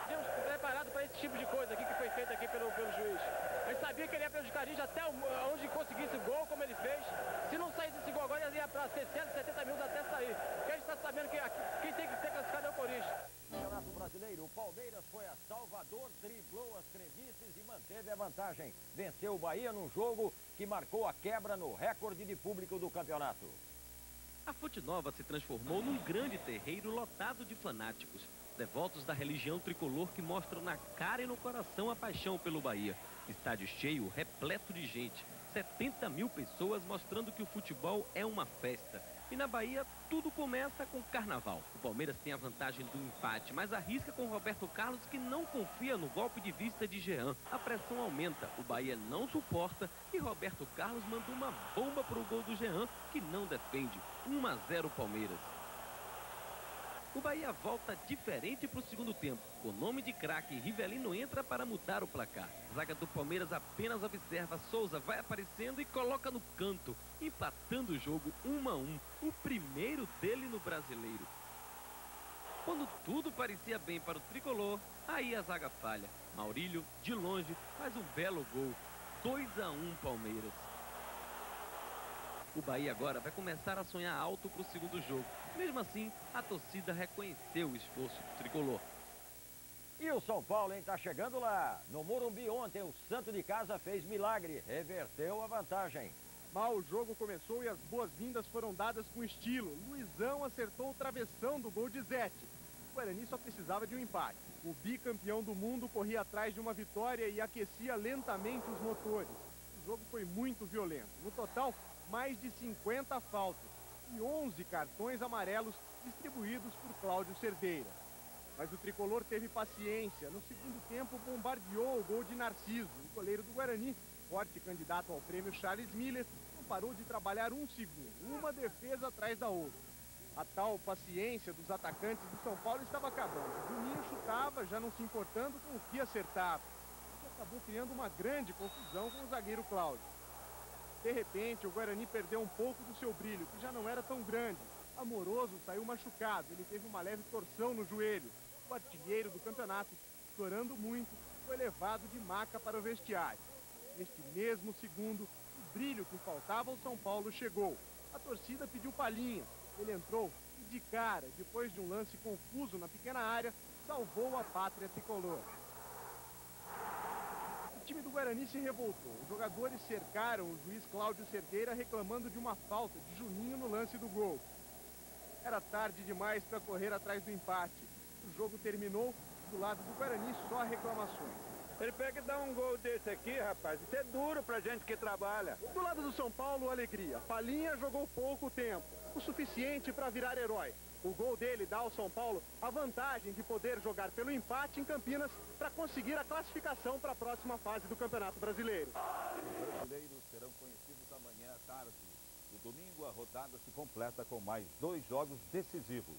Tínhamos preparado para esse tipo de coisa aqui que foi feito aqui pelo juiz. A gente sabia que ele ia prejudicar a gente até onde conseguisse gol, como ele fez. Se não saísse esse gol agora, ele ia para 60, 70 minutos até sair. Porque a gente está sabendo que quem tem que ser classificado é o Corinthians. No Campeonato Brasileiro, o Palmeiras foi a Salvador, driblou as crevices e manteve a vantagem. Venceu o Bahia num jogo que marcou a quebra no recorde de público do campeonato. A Fonte Nova se transformou num grande terreiro lotado de fanáticos. Devotos da religião tricolor que mostram na cara e no coração a paixão pelo Bahia. Estádio cheio, repleto de gente. 70 mil pessoas mostrando que o futebol é uma festa. E na Bahia, tudo começa com carnaval. O Palmeiras tem a vantagem do empate, mas arrisca com Roberto Carlos, que não confia no golpe de vista de Jean. A pressão aumenta, o Bahia não suporta e Roberto Carlos manda uma bomba para o gol do Jean, que não defende. 1-0 Palmeiras. O Bahia volta diferente para o segundo tempo. O nome de craque, Rivelino entra para mudar o placar. A zaga do Palmeiras apenas observa. Souza vai aparecendo e coloca no canto, empatando o jogo 1-1. O primeiro dele no Brasileiro. Quando tudo parecia bem para o tricolor, aí a zaga falha. Maurílio, de longe, faz um belo gol. 2-1 Palmeiras. O Bahia agora vai começar a sonhar alto para o segundo jogo. Mesmo assim, a torcida reconheceu o esforço do tricolor. E o São Paulo, hein, tá chegando lá. No Morumbi ontem, o santo de casa fez milagre, reverteu a vantagem. Mal o jogo começou e as boas-vindas foram dadas com estilo. Luizão acertou o travessão do gol de Zete. O Guarani só precisava de um empate. O bicampeão do mundo corria atrás de uma vitória e aquecia lentamente os motores. O jogo foi muito violento. No total, mais de 50 faltas e 11 cartões amarelos distribuídos por Cláudio Cerdeira. Mas o tricolor teve paciência. No segundo tempo, bombardeou o gol de Narciso. O goleiro do Guarani, forte candidato ao prêmio Charles Miller, não parou de trabalhar um segundo, uma defesa atrás da outra. A tal paciência dos atacantes do São Paulo estava acabando. Juninho chutava, já não se importando com o que acertava. Isso acabou criando uma grande confusão com o zagueiro Cláudio. De repente, o Guarani perdeu um pouco do seu brilho, que já não era tão grande. Amoroso saiu machucado, ele teve uma leve torção no joelho. O artilheiro do campeonato, chorando muito, foi levado de maca para o vestiário. Neste mesmo segundo, o brilho que faltava ao São Paulo chegou. A torcida pediu palhinha. Ele entrou e, de cara, depois de um lance confuso na pequena área, salvou a pátria tricolor. O time do Guarani se revoltou. Os jogadores cercaram o juiz Cláudio Cerdeira reclamando de uma falta de Juninho no lance do gol. Era tarde demais para correr atrás do empate. O jogo terminou, do lado do Guarani só reclamações. Ele pega e dá um gol desse aqui, rapaz. Isso é duro pra gente que trabalha. Do lado do São Paulo, alegria. Palhinha jogou pouco tempo, o suficiente para virar herói. O gol dele dá ao São Paulo a vantagem de poder jogar pelo empate em Campinas para conseguir a classificação para a próxima fase do Campeonato Brasileiro. Os brasileiros serão conhecidos amanhã à tarde. No domingo, a rodada se completa com mais 2 jogos decisivos.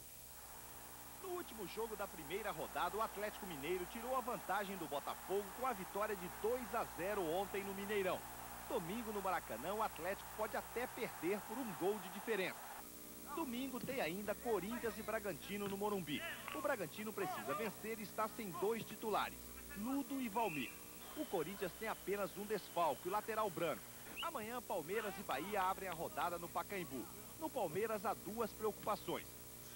No último jogo da primeira rodada, o Atlético Mineiro tirou a vantagem do Botafogo com a vitória de 2-0 ontem no Mineirão. Domingo no Maracanã, o Atlético pode até perder por um gol de diferença. Domingo tem ainda Corinthians e Bragantino no Morumbi. O Bragantino precisa vencer e está sem 2 titulares, Ludo e Valmir. O Corinthians tem apenas um desfalque, o lateral Branco. Amanhã, Palmeiras e Bahia abrem a rodada no Pacaembu. No Palmeiras há 2 preocupações.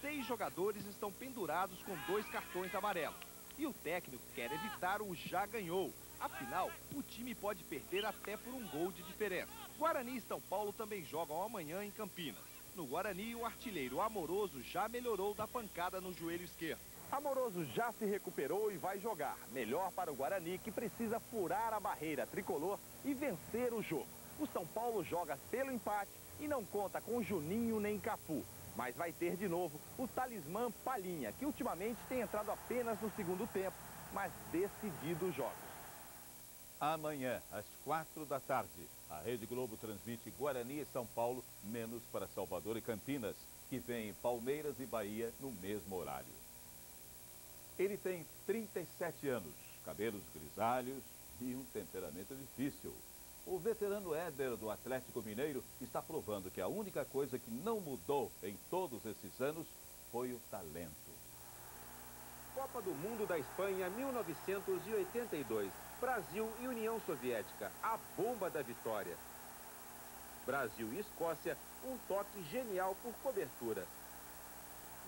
6 jogadores estão pendurados com 2 cartões amarelos. E o técnico quer evitar o já ganhou. Afinal, o time pode perder até por um gol de diferença. Guarani e São Paulo também jogam amanhã em Campinas. No Guarani, o artilheiro Amoroso já melhorou da pancada no joelho esquerdo. Amoroso já se recuperou e vai jogar. Melhor para o Guarani, que precisa furar a barreira tricolor e vencer o jogo. O São Paulo joga pelo empate e não conta com Juninho nem Cafu. Mas vai ter de novo o talismã Palhinha, que ultimamente tem entrado apenas no segundo tempo, mas decidido os jogos. Amanhã, às 4 da tarde, a Rede Globo transmite Guarani e São Paulo, menos para Salvador e Campinas, que vem Palmeiras e Bahia no mesmo horário. Ele tem 37 anos, cabelos grisalhos e um temperamento difícil. O veterano Éder do Atlético Mineiro está provando que a única coisa que não mudou em todos esses anos foi o talento. Copa do Mundo da Espanha 1982. Brasil e União Soviética, a bomba da vitória. Brasil e Escócia, um toque genial por cobertura.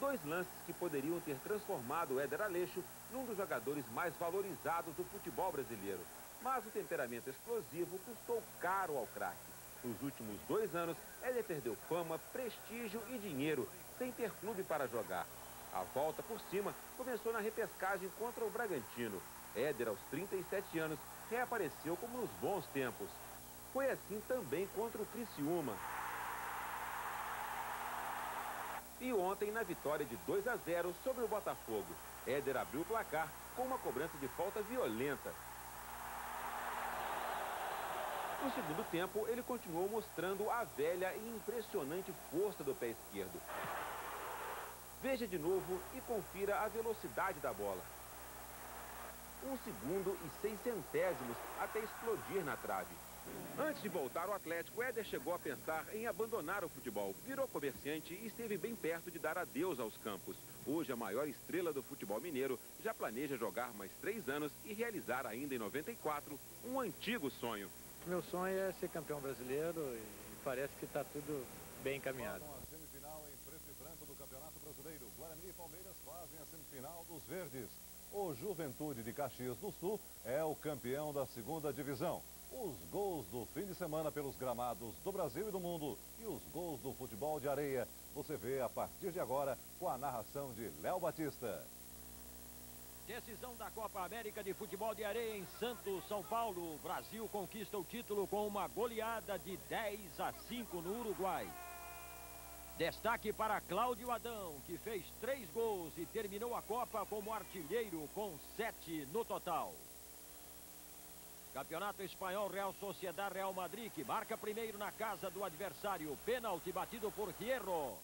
2 lances que poderiam ter transformado Éder Aleixo num dos jogadores mais valorizados do futebol brasileiro. Mas o temperamento explosivo custou caro ao craque. Nos últimos 2 anos, Éder perdeu fama, prestígio e dinheiro, sem ter clube para jogar. A volta por cima começou na repescagem contra o Bragantino. Éder, aos 37 anos, reapareceu como nos bons tempos. Foi assim também contra o Criciúma. E ontem, na vitória de 2-0 sobre o Botafogo, Éder abriu o placar com uma cobrança de falta violenta. No segundo tempo, ele continuou mostrando a velha e impressionante força do pé esquerdo. Veja de novo e confira a velocidade da bola. 1 segundo e 6 centésimos até explodir na trave. Antes de voltar ao Atlético, Éder chegou a pensar em abandonar o futebol. Virou comerciante e esteve bem perto de dar adeus aos campos. Hoje, a maior estrela do futebol mineiro já planeja jogar mais 3 anos e realizar ainda em 94 um antigo sonho. Meu sonho é ser campeão brasileiro e parece que está tudo bem encaminhado. Com a semifinal em preto e branco do Campeonato Brasileiro, Guarani e Palmeiras fazem a semifinal dos verdes. O Juventude de Caxias do Sul é o campeão da 2ª divisão. Os gols do fim de semana pelos gramados do Brasil e do mundo e os gols do futebol de areia você vê a partir de agora com a narração de Léo Batista. Decisão da Copa América de Futebol de Areia em Santos, São Paulo. O Brasil conquista o título com uma goleada de 10-5 no Uruguai. Destaque para Cláudio Adão, que fez 3 gols e terminou a Copa como artilheiro com 7 no total. Campeonato Espanhol, Real Sociedad, Real Madrid, que marca primeiro na casa do adversário. Pênalti batido por Hierro.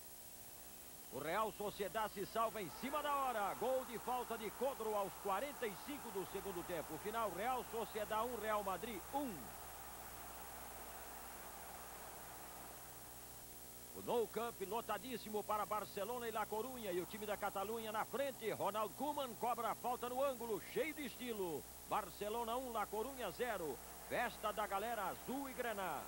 O Real Sociedad se salva em cima da hora. Gol de falta de Codro aos 45 do segundo tempo. Final, Real Sociedad 1, Real Madrid 1. O Nou Camp lotadíssimo para Barcelona e La Coruña. E o time da Catalunha na frente. Ronald Koeman cobra a falta no ângulo, cheio de estilo. Barcelona 1, La Coruña 0. Festa da galera azul e grená.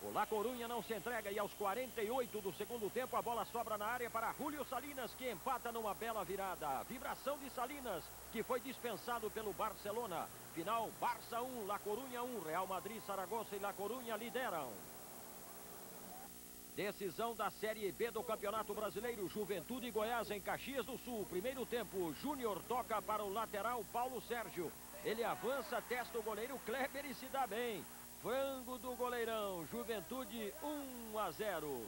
O La Coruña não se entrega e aos 48 do segundo tempo a bola sobra na área para Julio Salinas, que empata numa bela virada. Vibração de Salinas, que foi dispensado pelo Barcelona. Final, Barça 1, La Coruña 1. Real Madrid, Saragossa e La Coruña lideram. Decisão da Série B do Campeonato Brasileiro. Juventude e Goiás em Caxias do Sul. Primeiro tempo, Júnior toca para o lateral Paulo Sérgio. Ele avança, testa o goleiro Kleber e se dá bem. Frango do goleirão. Juventude 1-0.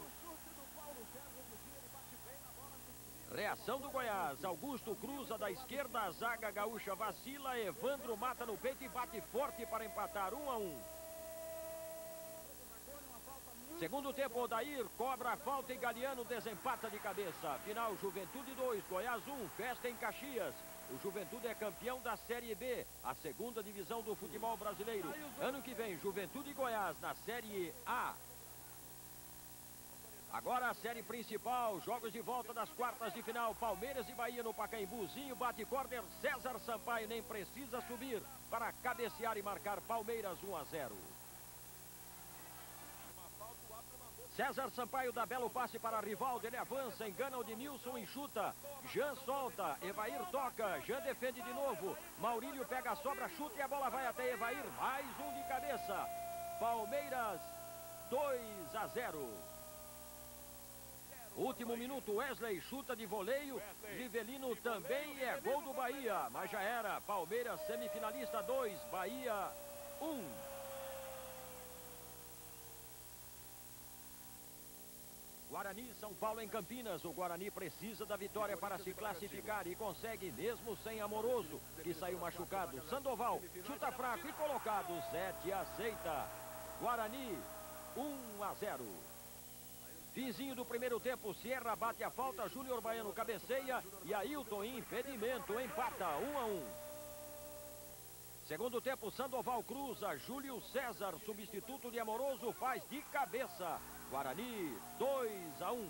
Reação do Goiás. Augusto cruza da esquerda, a zaga gaúcha vacila. Evandro mata no peito e bate forte para empatar 1-1. Segundo tempo, Odair cobra a falta e Galeano desempata de cabeça. Final, Juventude 2, Goiás 1, festa em Caxias. O Juventude é campeão da Série B, a segunda divisão do futebol brasileiro. Ano que vem, Juventude e Goiás na Série A. Agora a série principal, jogos de volta das quartas de final. Palmeiras e Bahia no Pacaembuzinho, bate córner César Sampaio, nem precisa subir para cabecear e marcar Palmeiras 1-0. César Sampaio dá belo passe para Rivaldo, ele avança, engana o Denilson e chuta. Jean solta, Evair toca, Jean defende de novo. Maurílio pega a sobra, chuta e a bola vai até Evair, mais um de cabeça. Palmeiras 2-0. Último minuto, Wesley chuta de voleio, Rivelino também é gol do Bahia, mas já era. Palmeiras semifinalista 2, Bahia 1. Guarani, São Paulo em Campinas. O Guarani precisa da vitória para se classificar e consegue mesmo sem Amoroso, que saiu machucado. Sandoval chuta fraco e colocado. Zete aceita. Guarani 1-0. Finzinho do primeiro tempo, Sierra bate a falta, Júnior Baiano cabeceia e Ailton impedimento, empata 1-1. Segundo tempo, Sandoval cruza, Júlio César, substituto de Amoroso, faz de cabeça. Guarani 2-1.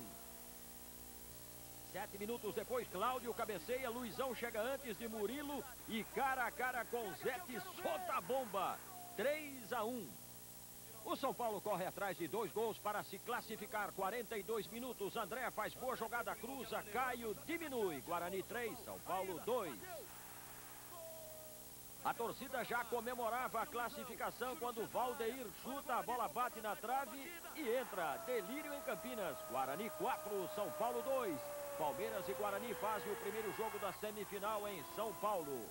7 minutos depois, Cláudio cabeceia, Luizão chega antes de Murilo e cara a cara com Zete, solta a bomba. 3-1. O São Paulo corre atrás de 2 gols para se classificar. 42 minutos, André faz boa jogada, cruza, Caio diminui. Guarani 3, São Paulo 2. A torcida já comemorava a classificação quando Valdeir chuta, a bola bate na trave e entra. Delírio em Campinas. Guarani 4, São Paulo 2. Palmeiras e Guarani fazem o primeiro jogo da semifinal em São Paulo.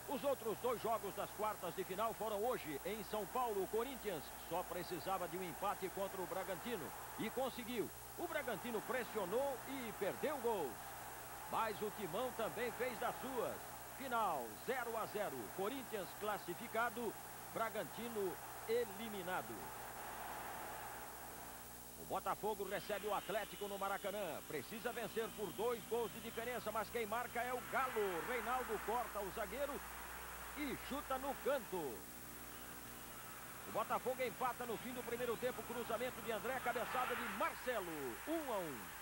Os outros 2 jogos das quartas de final foram hoje em São Paulo. O Corinthians só precisava de um empate contra o Bragantino e conseguiu. O Bragantino pressionou e perdeu gols. Mas o Timão também fez das suas. Final 0-0. Corinthians classificado, Bragantino eliminado. O Botafogo recebe o Atlético no Maracanã. Precisa vencer por 2 gols de diferença, mas quem marca é o Galo. Reinaldo corta o zagueiro e chuta no canto. O Botafogo empata no fim do primeiro tempo. Cruzamento de André, cabeçada de Marcelo. 1-1.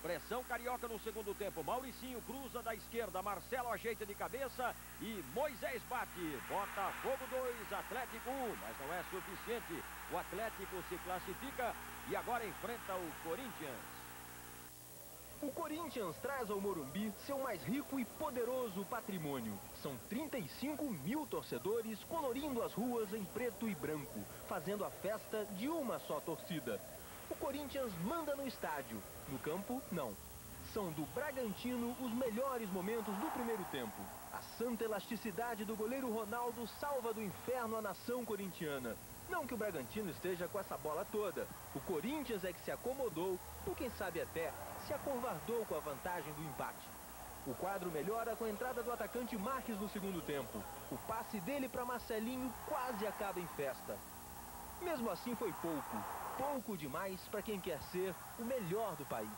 Pressão carioca no segundo tempo. Mauricinho cruza da esquerda. Marcelo ajeita de cabeça e Moisés bate. Botafogo 2, Atlético 1. Mas não é suficiente. O Atlético se classifica e agora enfrenta o Corinthians. O Corinthians traz ao Morumbi seu mais rico e poderoso patrimônio. São 35 mil torcedores colorindo as ruas em preto e branco, fazendo a festa de uma só torcida. O Corinthians manda no estádio. No campo, não. São do Bragantino os melhores momentos do primeiro tempo. A santa elasticidade do goleiro Ronaldo salva do inferno a nação corintiana. Não que o Bragantino esteja com essa bola toda. O Corinthians é que se acomodou, ou quem sabe até se acovardou com a vantagem do empate. O quadro melhora com a entrada do atacante Marques no segundo tempo. O passe dele para Marcelinho quase acaba em festa. Mesmo assim foi pouco demais para quem quer ser o melhor do país.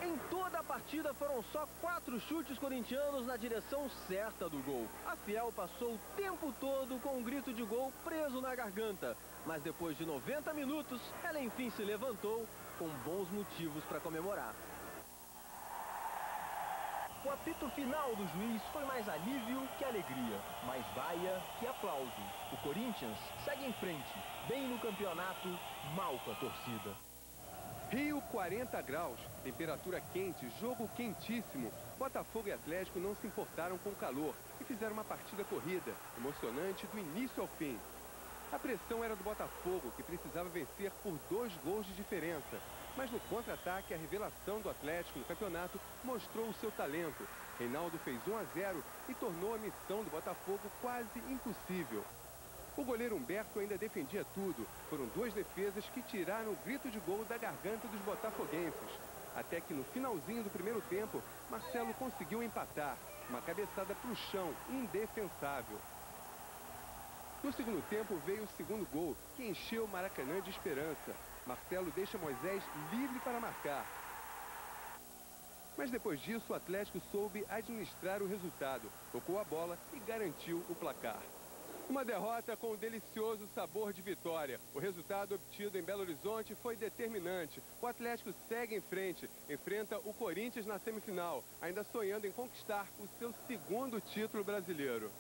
Em toda a partida foram só 4 chutes corintianos na direção certa do gol. A Fiel passou o tempo todo com um grito de gol preso na garganta. Mas depois de 90 minutos, ela enfim se levantou com bons motivos para comemorar. O apito final do juiz foi mais alívio que alegria, mais vaia que aplauso. O Corinthians segue em frente, bem no campeonato, mal com a torcida. Rio 40 graus, temperatura quente, jogo quentíssimo. Botafogo e Atlético não se importaram com o calor e fizeram uma partida corrida, emocionante do início ao fim. A pressão era do Botafogo, que precisava vencer por 2 gols de diferença. Mas no contra-ataque, a revelação do Atlético no campeonato mostrou o seu talento. Reinaldo fez 1-0 e tornou a missão do Botafogo quase impossível. O goleiro Humberto ainda defendia tudo. Foram 2 defesas que tiraram o grito de gol da garganta dos botafoguenses. Até que no finalzinho do primeiro tempo, Marcelo conseguiu empatar. Uma cabeçada para o chão, indefensável. No segundo tempo veio o segundo gol, que encheu o Maracanã de esperança. Marcelo deixa Moisés livre para marcar. Mas depois disso, o Atlético soube administrar o resultado, tocou a bola e garantiu o placar. Uma derrota com um delicioso sabor de vitória. O resultado obtido em Belo Horizonte foi determinante. O Atlético segue em frente, enfrenta o Corinthians na semifinal, ainda sonhando em conquistar o seu segundo título brasileiro.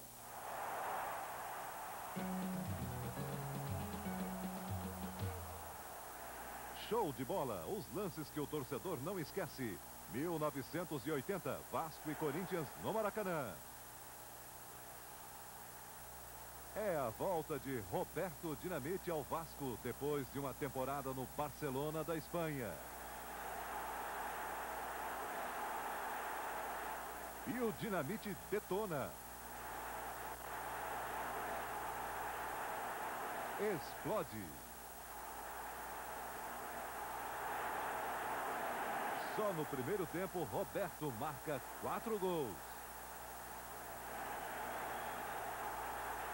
Show de bola, os lances que o torcedor não esquece. 1980, Vasco e Corinthians no Maracanã. É a volta de Roberto Dinamite ao Vasco depois de uma temporada no Barcelona da Espanha. E o Dinamite detona. Explode. Só no primeiro tempo, Roberto marca 4 gols.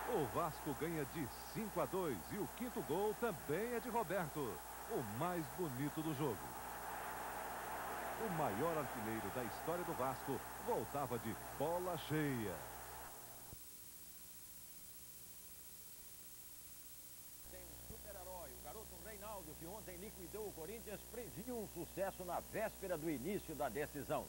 O Vasco ganha de 5-2 e o quinto gol também é de Roberto, o mais bonito do jogo. O maior artilheiro da história do Vasco voltava de bola cheia. Reinaldo, que ontem liquidou o Corinthians, previu um sucesso na véspera do início da decisão.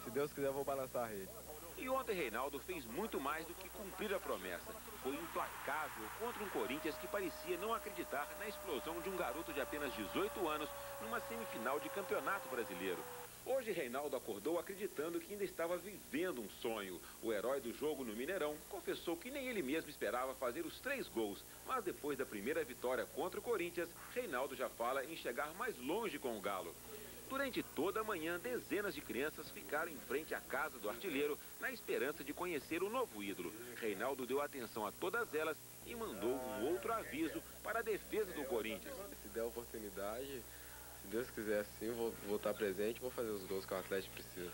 Se Deus quiser, eu vou balançar a rede. E ontem Reinaldo fez muito mais do que cumprir a promessa. Foi implacável contra um Corinthians que parecia não acreditar na explosão de um garoto de apenas 18 anos numa semifinal de campeonato brasileiro. Hoje Reinaldo acordou acreditando que ainda estava vivendo um sonho. O herói do jogo no Mineirão confessou que nem ele mesmo esperava fazer os 3 gols. Mas depois da primeira vitória contra o Corinthians, Reinaldo já fala em chegar mais longe com o Galo. Durante toda a manhã, dezenas de crianças ficaram em frente à casa do artilheiro na esperança de conhecer o novo ídolo. Reinaldo deu atenção a todas elas e mandou um outro aviso para a defesa do Corinthians. Se der oportunidade, se Deus quiser sim, vou estar presente e vou fazer os gols que o Atlético precisa.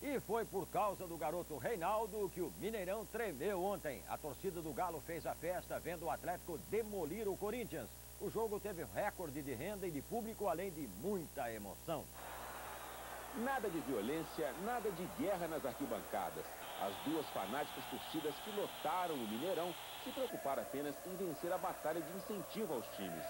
E foi por causa do garoto Reinaldo que o Mineirão tremeu ontem. A torcida do Galo fez a festa vendo o Atlético demolir o Corinthians. O jogo teve recorde de renda e de público, além de muita emoção. Nada de violência, nada de guerra nas arquibancadas. As duas fanáticas torcidas que lotaram o Mineirão se preocuparam apenas em vencer a batalha de incentivo aos times.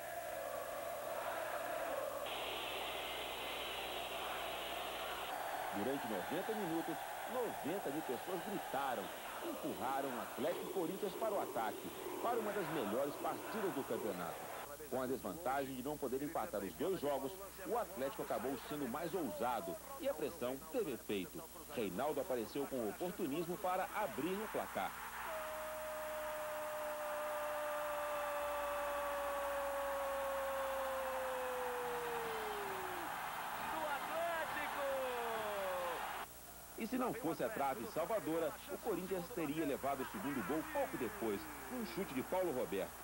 Durante 90 minutos, 90 mil pessoas gritaram, empurraram o Atlético e Corinthians para o ataque, para uma das melhores partidas do campeonato. Com a desvantagem de não poder empatar os 2 jogos, o Atlético acabou sendo mais ousado e a pressão teve efeito. Reinaldo apareceu com oportunismo para abrir o placar. E se não fosse a trave salvadora, o Corinthians teria levado o segundo gol pouco depois, num chute de Paulo Roberto.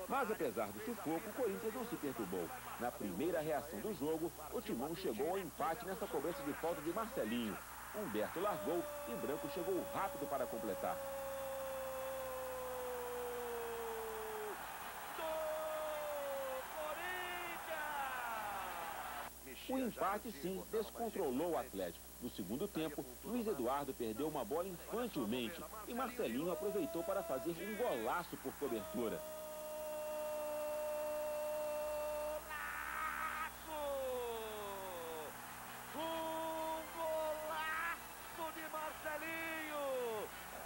Mas apesar do sufoco, o Corinthians não se perturbou. Na primeira reação do jogo, o Timão chegou ao empate nessa cobrança de falta de Marcelinho. Humberto largou e Branco chegou rápido para completar. O empate, sim, descontrolou o Atlético. No segundo tempo, Luiz Eduardo perdeu uma bola infantilmente e Marcelinho aproveitou para fazer um golaço por cobertura.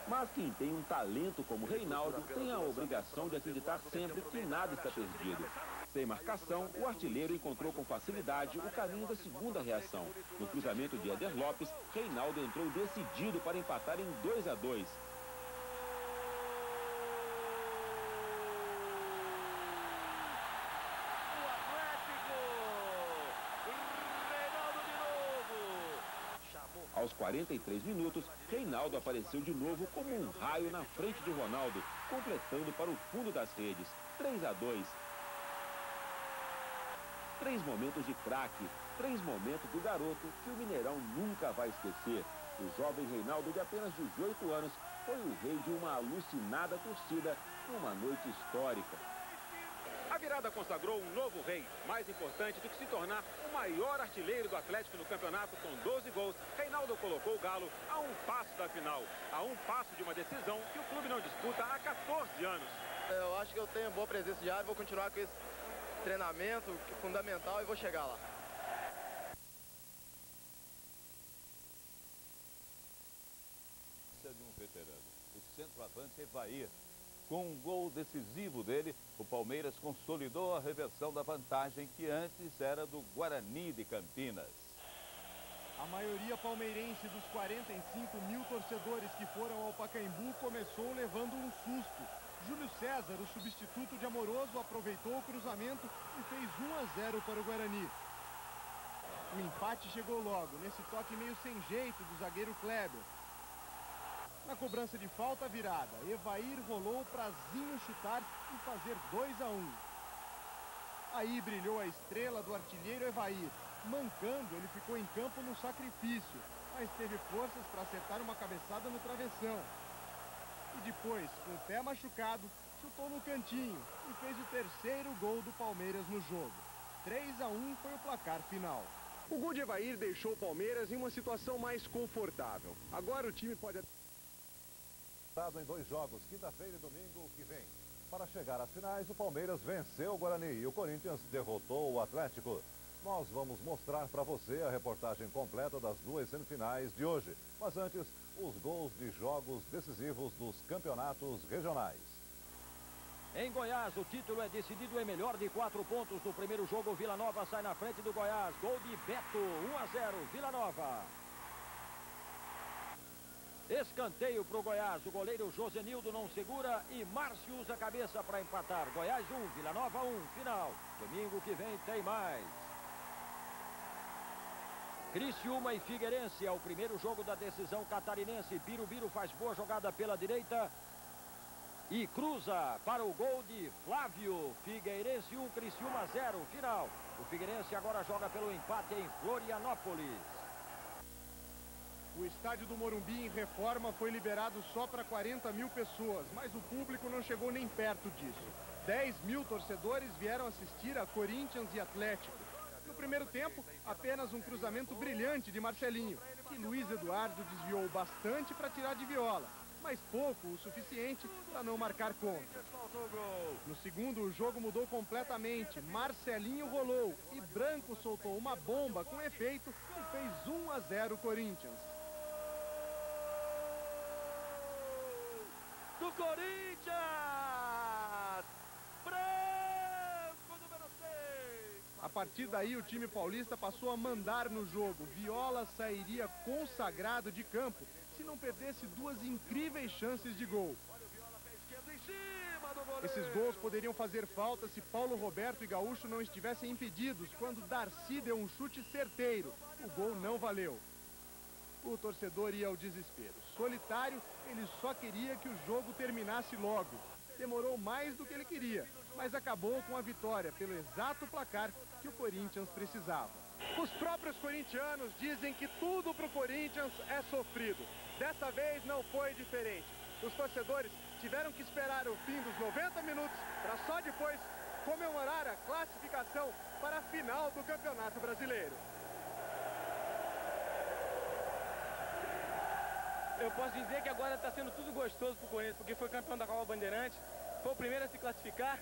Mas quem tem um talento como Reinaldo tem a obrigação de acreditar sempre que nada está perdido. Sem marcação, o artilheiro encontrou com facilidade o caminho da segunda reação. No cruzamento de Éder Lopes, Reinaldo entrou decidido para empatar em 2-2. Aos 43 minutos, Reinaldo apareceu de novo como um raio na frente de Ronaldo, completando para o fundo das redes. 3-2. 3 momentos de craque, 3 momentos do garoto que o Mineirão nunca vai esquecer. O jovem Reinaldo, de apenas 18 anos, foi o rei de uma alucinada torcida numa noite histórica. A virada consagrou um novo rei, mais importante do que se tornar o maior artilheiro do Atlético no campeonato com 12 gols. Reinaldo colocou o Galo a um passo da final, a um passo de uma decisão que o clube não disputa há 14 anos. Eu acho que eu tenho boa presença de área, vou continuar com esse treinamento que é fundamental e vou chegar lá. De um veterano, o centroavante Evair. Com um gol decisivo dele, o Palmeiras consolidou a reversão da vantagem que antes era do Guarani de Campinas. A maioria palmeirense dos 45 mil torcedores que foram ao Pacaembu começou levando um susto. Júlio César, o substituto de Amoroso, aproveitou o cruzamento e fez 1-0 para o Guarani. O empate chegou logo, nesse toque meio sem jeito do zagueiro Kleber. Na cobrança de falta virada, Evair rolou para Zinho chutar e fazer 2-1. Aí brilhou a estrela do artilheiro Evair. Mancando, ele ficou em campo no sacrifício, mas teve forças para acertar uma cabeçada no travessão. E depois, com o pé machucado, chutou no cantinho e fez o terceiro gol do Palmeiras no jogo. 3-1 foi o placar final. O gol de Evair deixou o Palmeiras em uma situação mais confortável. Agora o time pode... Em 2 jogos, quinta-feira e domingo que vem. Para chegar às finais, o Palmeiras venceu o Guarani e o Corinthians derrotou o Atlético. Nós vamos mostrar para você a reportagem completa das 2 semifinais de hoje. Mas antes, os gols de jogos decisivos dos campeonatos regionais. Em Goiás, o título é decidido em melhor de 4 pontos. No primeiro jogo, o Vila Nova sai na frente do Goiás. Gol de Beto, 1-0, Vila Nova. Escanteio para o Goiás. O goleiro Josenildo não segura e Márcio usa a cabeça para empatar. Goiás 1, Vila Nova 1. Final. Domingo que vem tem mais. Criciúma e Figueirense é o primeiro jogo da decisão catarinense. Birubiru faz boa jogada pela direita e cruza para o gol de Flávio. Figueirense 1, Criciúma 0. Final. O Figueirense agora joga pelo empate em Florianópolis. O estádio do Morumbi em reforma foi liberado só para 40 mil pessoas, mas o público não chegou nem perto disso. 10 mil torcedores vieram assistir a Corinthians e Atlético. No primeiro tempo, apenas um cruzamento brilhante de Marcelinho, que Luiz Eduardo desviou bastante para tirar de viola, mas pouco o suficiente para não marcar contra. No segundo, o jogo mudou completamente. Marcelinho rolou e Branco soltou uma bomba com efeito e fez 1-0 Corinthians. Do Corinthians! Branco, número 6! A partir daí, o time paulista passou a mandar no jogo. Viola sairia consagrado de campo se não perdesse 2 incríveis chances de gol. Esses gols poderiam fazer falta se Paulo Roberto e Gaúcho não estivessem impedidos quando Darcy deu um chute certeiro. O gol não valeu. O torcedor ia ao desespero. Solitário, ele só queria que o jogo terminasse logo. Demorou mais do que ele queria, mas acabou com a vitória pelo exato placar que o Corinthians precisava. Os próprios corintianos dizem que tudo pro Corinthians é sofrido. Dessa vez não foi diferente. Os torcedores tiveram que esperar o fim dos 90 minutos para só depois comemorar a classificação para a final do Campeonato Brasileiro. Eu posso dizer que agora está sendo tudo gostoso pro Corinthians, porque foi campeão da Copa Bandeirante, foi o primeiro a se classificar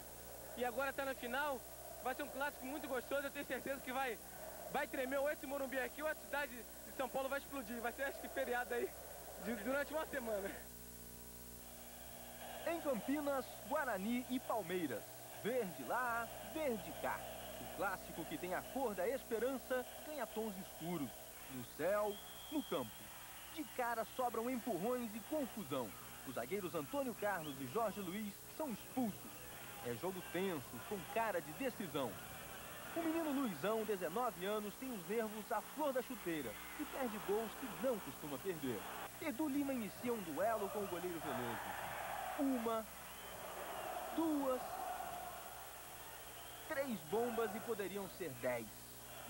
e agora está na final. Vai ser um clássico muito gostoso, eu tenho certeza que vai tremer ou esse Morumbi aqui ou a cidade de São Paulo vai explodir. Vai ser, acho que, feriado aí durante uma semana. Em Campinas, Guarani e Palmeiras. Verde lá, verde cá. O clássico que tem a cor da esperança ganha tons escuros. No céu, no campo. De cara sobram empurrões e confusão. Os zagueiros Antônio Carlos e Jorge Luiz são expulsos. É jogo tenso, com cara de decisão. O menino Luizão, 19 anos, tem os nervos à flor da chuteira e perde gols que não costuma perder. Edu Lima inicia um duelo com o goleiro Veloso. 1, 2, 3 bombas e poderiam ser 10.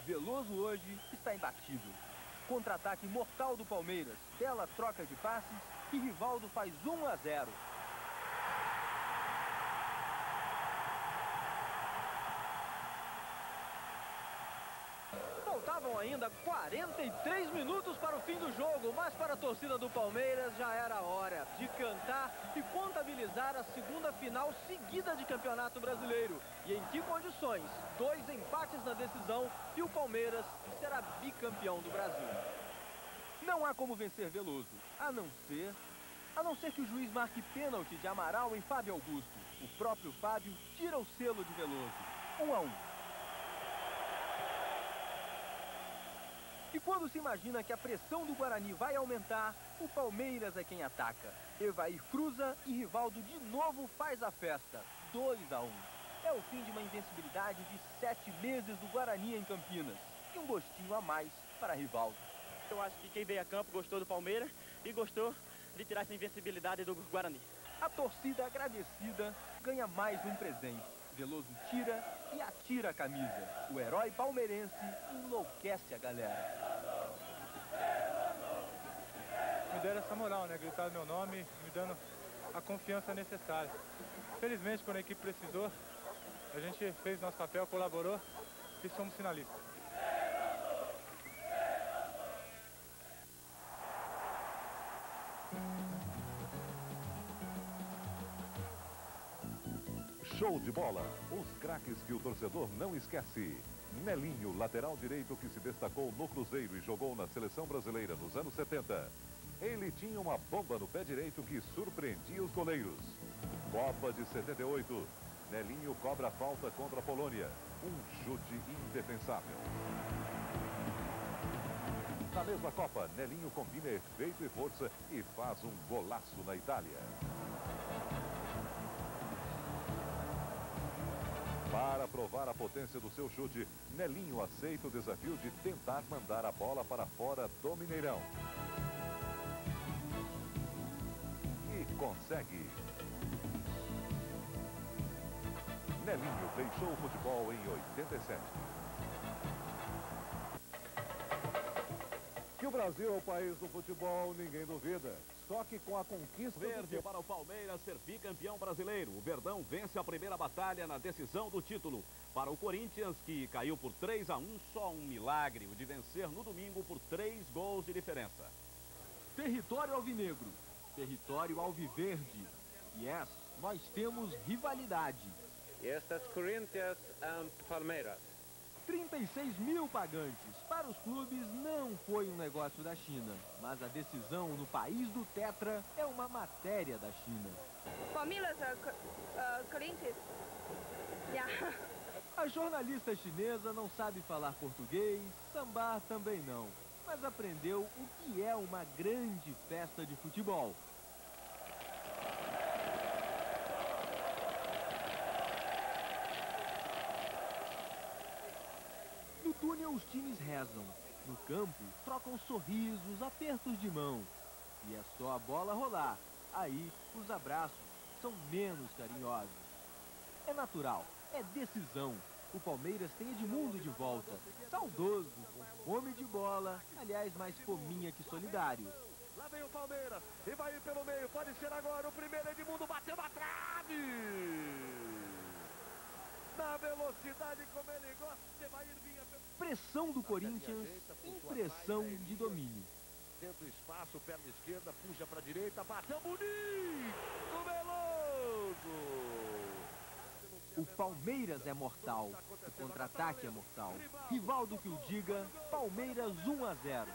Veloso hoje está imbatível. contra-ataque mortal do Palmeiras. Bela troca de passes e Rivaldo faz 1-0. Faltavam ainda 43 minutos para o fim do jogo, mas para a torcida do Palmeiras já era a hora de cantar e contabilizar a segunda final seguida de Campeonato Brasileiro. E em que condições? 2 empates na decisão e o Palmeiras será bicampeão do Brasil. Não há como vencer Veloso, a não ser que o juiz marque pênalti de Amaral em Fábio Augusto. O próprio Fábio tira o selo de Veloso. 1-1. E quando se imagina que a pressão do Guarani vai aumentar, o Palmeiras é quem ataca. Evair cruza e Rivaldo de novo faz a festa. 2-1. É o fim de uma invencibilidade de 7 meses do Guarani em Campinas. E um gostinho a mais para Rivaldo. Eu acho que quem veio a campo gostou do Palmeiras e gostou de tirar essa invencibilidade do Guarani. A torcida agradecida ganha mais um presente. Veloso tira e atira a camisa. O herói palmeirense enlouquece a galera. Me deram essa moral, né? Gritaram meu nome, me dando a confiança necessária. Felizmente, quando a equipe precisou, a gente fez nosso papel, colaborou e somos finalistas. Show de bola! Os craques que o torcedor não esquece. Nelinho, lateral direito que se destacou no Cruzeiro e jogou na seleção brasileira nos anos 70. Ele tinha uma bomba no pé direito que surpreendia os goleiros. Copa de 78. Nelinho cobra a falta contra a Polônia. Um chute indefensável. Na mesma Copa, Nelinho combina efeito e força e faz um golaço na Itália. Para provar a potência do seu chute, Nelinho aceita o desafio de tentar mandar a bola para fora do Mineirão. E consegue. Nelinho deixou o futebol em 87. Que o Brasil é o país do futebol, ninguém duvida. Só que com a conquista verde para o Palmeiras ser bicampeão brasileiro. O Verdão vence a primeira batalha na decisão do título. Para o Corinthians, que caiu por 3-1, só um milagre, o de vencer no domingo por 3 gols de diferença. Território alvinegro, território alviverde. Yes, nós temos rivalidade. Yes, that's Corinthians and Palmeiras. 36 mil pagantes. Para os clubes não foi um negócio da China, mas a decisão no país do Tetra é uma matéria da China. Palmeiras, Corinthians. Yeah. A jornalista chinesa não sabe falar português, sambar também não, mas aprendeu o que é uma grande festa de futebol. No túnel os times rezam, no campo trocam sorrisos, apertos de mão. E é só a bola rolar, aí os abraços são menos carinhosos. É natural, é decisão. O Palmeiras tem Edmundo de volta, saudoso, com fome de bola, aliás mais fominha que solidário. Lá vem o Palmeiras, e vai ir pelo meio, pode ser agora o primeiro. Edmundo bateu na trave! Na velocidade como ele gosta, vai ir vinha... Pressão do Corinthians, impressão de domínio. Dentro do espaço, perna esquerda, puxa para a direita, bateu bonito, Veloso! O Palmeiras é mortal, o contra-ataque é mortal. Rivaldo que o diga, Palmeiras 1-0.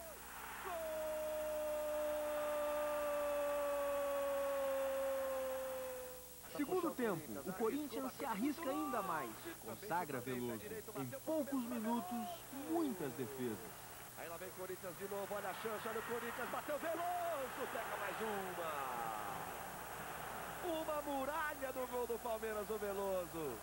Segundo tempo, o Corinthians se arrisca ainda mais. Consagra Veloso. Em poucos minutos, muitas defesas. Aí lá vem o Corinthians de novo, olha a chance, olha o Corinthians, bateu Veloso, pega mais uma. Uma muralha do gol do Palmeiras, o Veloso.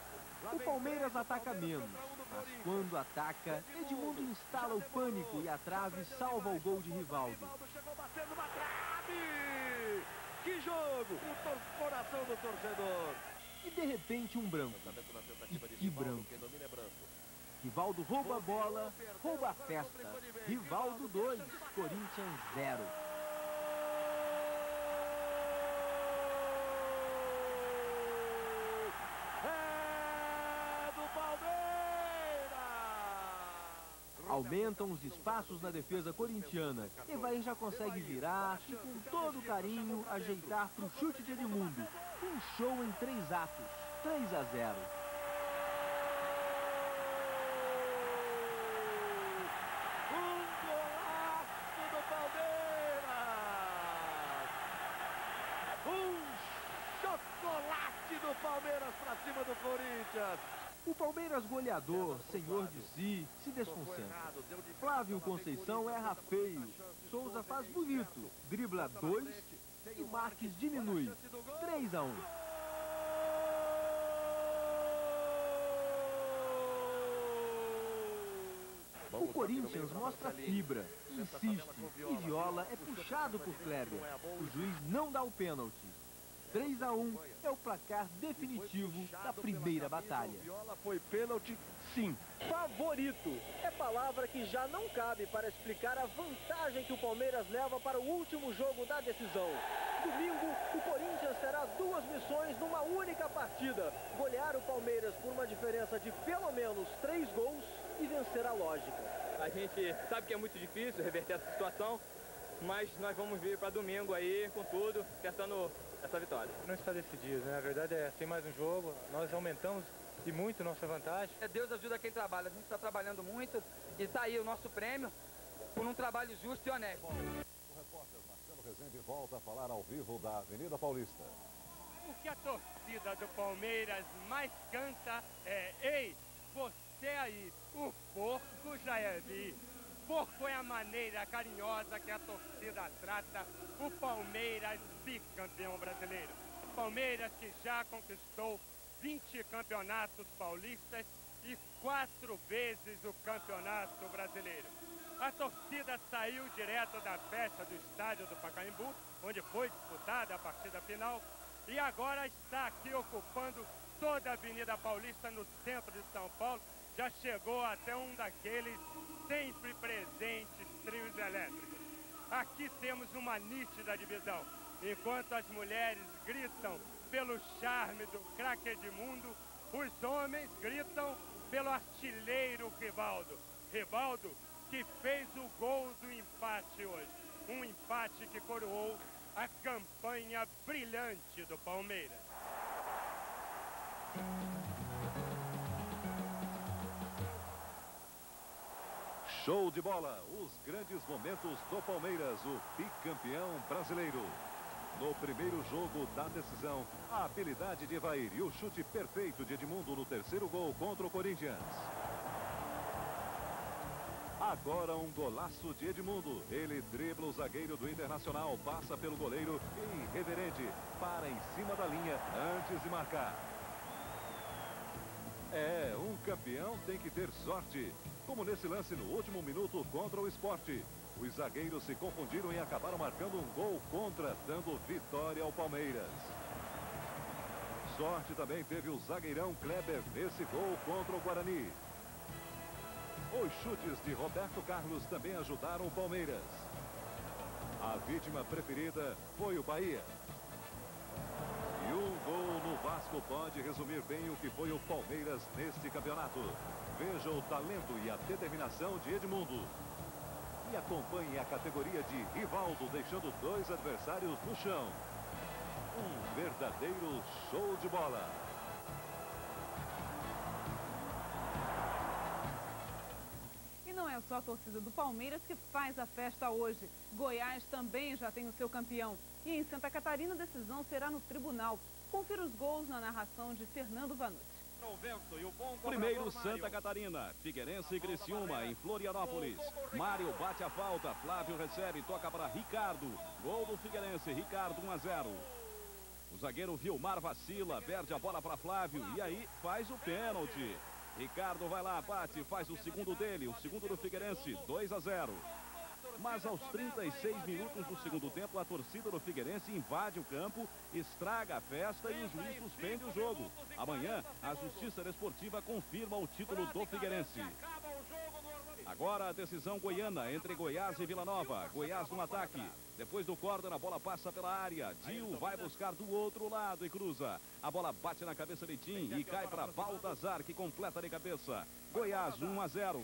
O Palmeiras ataca menos, mas quando ataca, Edmundo instala o pânico e a trave salva o gol de Rivaldo. Chegou batendo uma trave! Que jogo! O coração do torcedor. E de repente um branco. E que branco. Quem domina é branco. Rivaldo rouba a bola, rouba a festa. Rivaldo 2, Corinthians 0. É do Palmeiras! Aumentam os espaços na defesa corintiana. Evair já consegue virar e com todo carinho ajeitar para o chute de Edmundo. Um show em 3 atos, 3-0. Do Palmeiras pra cima do Corinthians. O Palmeiras goleador, senhor de si, se desconcentra. Flávio Conceição erra feio. Souza faz bonito. Dribla 2 e Marques diminui. 3-1. O Corinthians mostra fibra, insiste e Viola é puxado por Kleber. O juiz não dá o pênalti. 3-1 é o placar definitivo da primeira batalha. Viola foi pênalti, sim. Favorito é palavra que já não cabe para explicar a vantagem que o Palmeiras leva para o último jogo da decisão. Domingo, o Corinthians terá 2 missões numa única partida. Golear o Palmeiras por uma diferença de pelo menos 3 gols e vencer a lógica. A gente sabe que é muito difícil reverter essa situação, mas nós vamos vir para domingo aí com tudo, tentando essa vitória. Não está decidido, né? A verdade é, tem mais um jogo, nós aumentamos e muito nossa vantagem. Deus ajuda quem trabalha, a gente está trabalhando muito e está aí o nosso prêmio por um trabalho justo e honesto. O repórter Marcelo Rezende volta a falar ao vivo da Avenida Paulista. O que a torcida do Palmeiras mais canta é: ei, você aí, o porco já é vi. Porco é a maneira carinhosa que a torcida trata o Palmeiras bicampeão brasileiro. Palmeiras que já conquistou 20 campeonatos paulistas e 4 vezes o campeonato brasileiro. A torcida saiu direto da festa do estádio do Pacaembu, onde foi disputada a partida final, e agora está aqui ocupando toda a Avenida Paulista no centro de São Paulo. Já chegou até um daqueles sempre presentes trios elétricos. Aqui temos uma nítida divisão. Enquanto as mulheres gritam pelo charme do craque Edmundo, os homens gritam pelo artilheiro Rivaldo. Rivaldo que fez o gol do empate hoje. Um empate que coroou a campanha brilhante do Palmeiras. Show de bola, os grandes momentos do Palmeiras, o bicampeão brasileiro. No primeiro jogo da decisão, a habilidade de Evair e o chute perfeito de Edmundo no terceiro gol contra o Corinthians. Agora um golaço de Edmundo. Ele dribla o zagueiro do Internacional, passa pelo goleiro e, irreverente, para em cima da linha antes de marcar. É, um campeão tem que ter sorte. Como nesse lance no último minuto contra o Sport. Os zagueiros se confundiram e acabaram marcando um gol contra, dando vitória ao Palmeiras. Sorte também teve o zagueirão Kleber nesse gol contra o Guarani. Os chutes de Roberto Carlos também ajudaram o Palmeiras. A vítima preferida foi o Bahia. E um gol no Vasco pode resumir bem o que foi o Palmeiras neste campeonato. Veja o talento e a determinação de Edmundo. E acompanhe a categoria de Rivaldo, deixando 2 adversários no chão. Um verdadeiro show de bola. E não é só a torcida do Palmeiras que faz a festa hoje. Goiás também já tem o seu campeão. E em Santa Catarina a decisão será no tribunal. Confira os gols na narração de Fernando Vanucci. Primeiro Santa Catarina, Figueirense e Criciúma em Florianópolis. Mário bate a falta, Flávio recebe, toca para Ricardo. Gol do Figueirense, Ricardo 1-0. O zagueiro Vilmar vacila, perde a bola para Flávio e aí faz o pênalti. Ricardo vai lá, bate, faz o segundo dele, o segundo do Figueirense, 2-0. Mas aos 36 minutos do segundo tempo, a torcida do Figueirense invade o campo, estraga a festa e o juiz suspende o jogo. Amanhã, a Justiça Desportiva confirma o título do Figueirense. Agora a decisão goiana entre Goiás e Vila Nova. Goiás no ataque. Depois do córner, a bola passa pela área. Dil vai buscar do outro lado e cruza. A bola bate na cabeça de Tim e cai para Baltazar, que completa de cabeça. Goiás 1-0.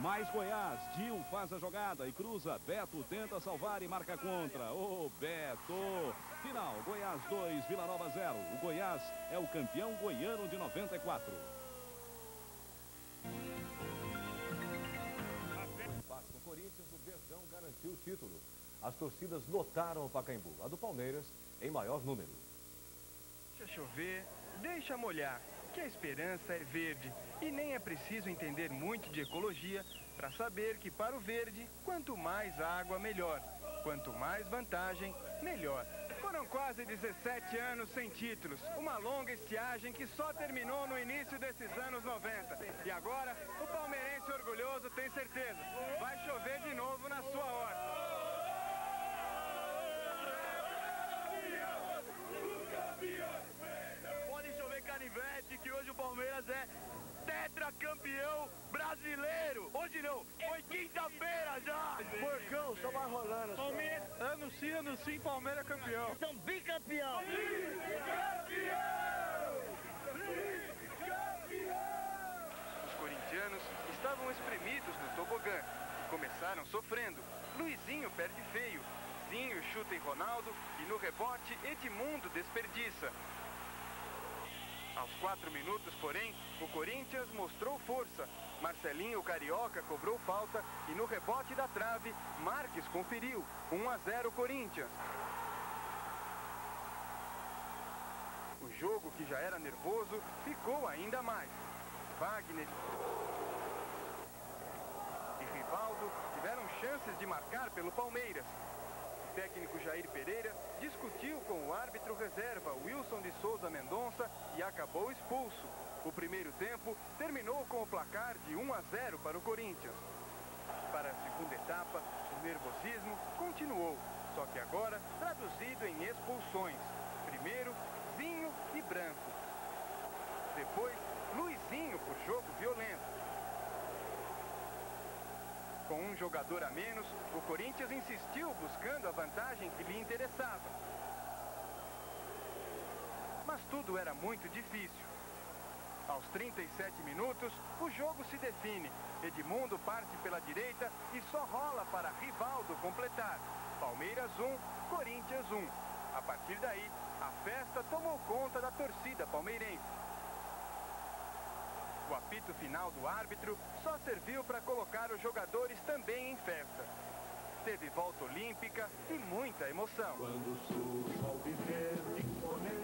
Mais Goiás. Dil faz a jogada e cruza. Beto tenta salvar e marca contra. Ô, Beto! Final, Goiás 2, Vila Nova 0. O Goiás é o campeão goiano de 94. Com o Corinthians, o Verdão garantiu o título. As torcidas lotaram o Pacaembu, a do Palmeiras em maior número. Deixa chover, deixa molhar, que a esperança é verde. E nem é preciso entender muito de ecologia para saber que para o verde, quanto mais água, melhor. Quanto mais vantagem, melhor. Foram quase 17 anos sem títulos, uma longa estiagem que só terminou no início desses anos 90. E agora, o palmeirense orgulhoso tem certeza, vai chover de novo na sua horta. Pode chover canivete, que hoje o Palmeiras é tetracampeão brasileiro. Hoje não, foi quinta-feira já. Porcão, só vai rolando. Palmeiras, ano sim, Palmeiras campeão. São bicampeão. Os corintianos estavam espremidos no tobogã e começaram sofrendo. Luizinho perde feio. Zinho chuta em Ronaldo e no rebote Edmundo desperdiça. Aos 4 minutos, porém, o Corinthians mostrou força. Marcelinho Carioca cobrou falta e no rebote da trave, Marques conferiu. 1-0 Corinthians. O jogo, que já era nervoso, ficou ainda mais. Wagner e Rivaldo tiveram chances de marcar pelo Palmeiras. O técnico Jair Pereira discutiu com o árbitro reserva Wilson de Souza Mendonça e acabou expulso. O primeiro tempo terminou com o placar de 1-0 para o Corinthians. Para a segunda etapa, o nervosismo continuou, só que agora traduzido em expulsões. Primeiro, Zinho e Branco. Depois, Luizinho por jogo violento. Com um jogador a menos, o Corinthians insistiu buscando a vantagem que lhe interessava. Mas tudo era muito difícil. Aos 37 minutos, o jogo se define. Edmundo parte pela direita e só rola para Rivaldo completar. Palmeiras 1, Corinthians 1. A partir daí, a festa tomou conta da torcida palmeirense. O apito final do árbitro só serviu para colocar os jogadores também em festa. Teve volta olímpica e muita emoção. Quando surge o alviverde imponente,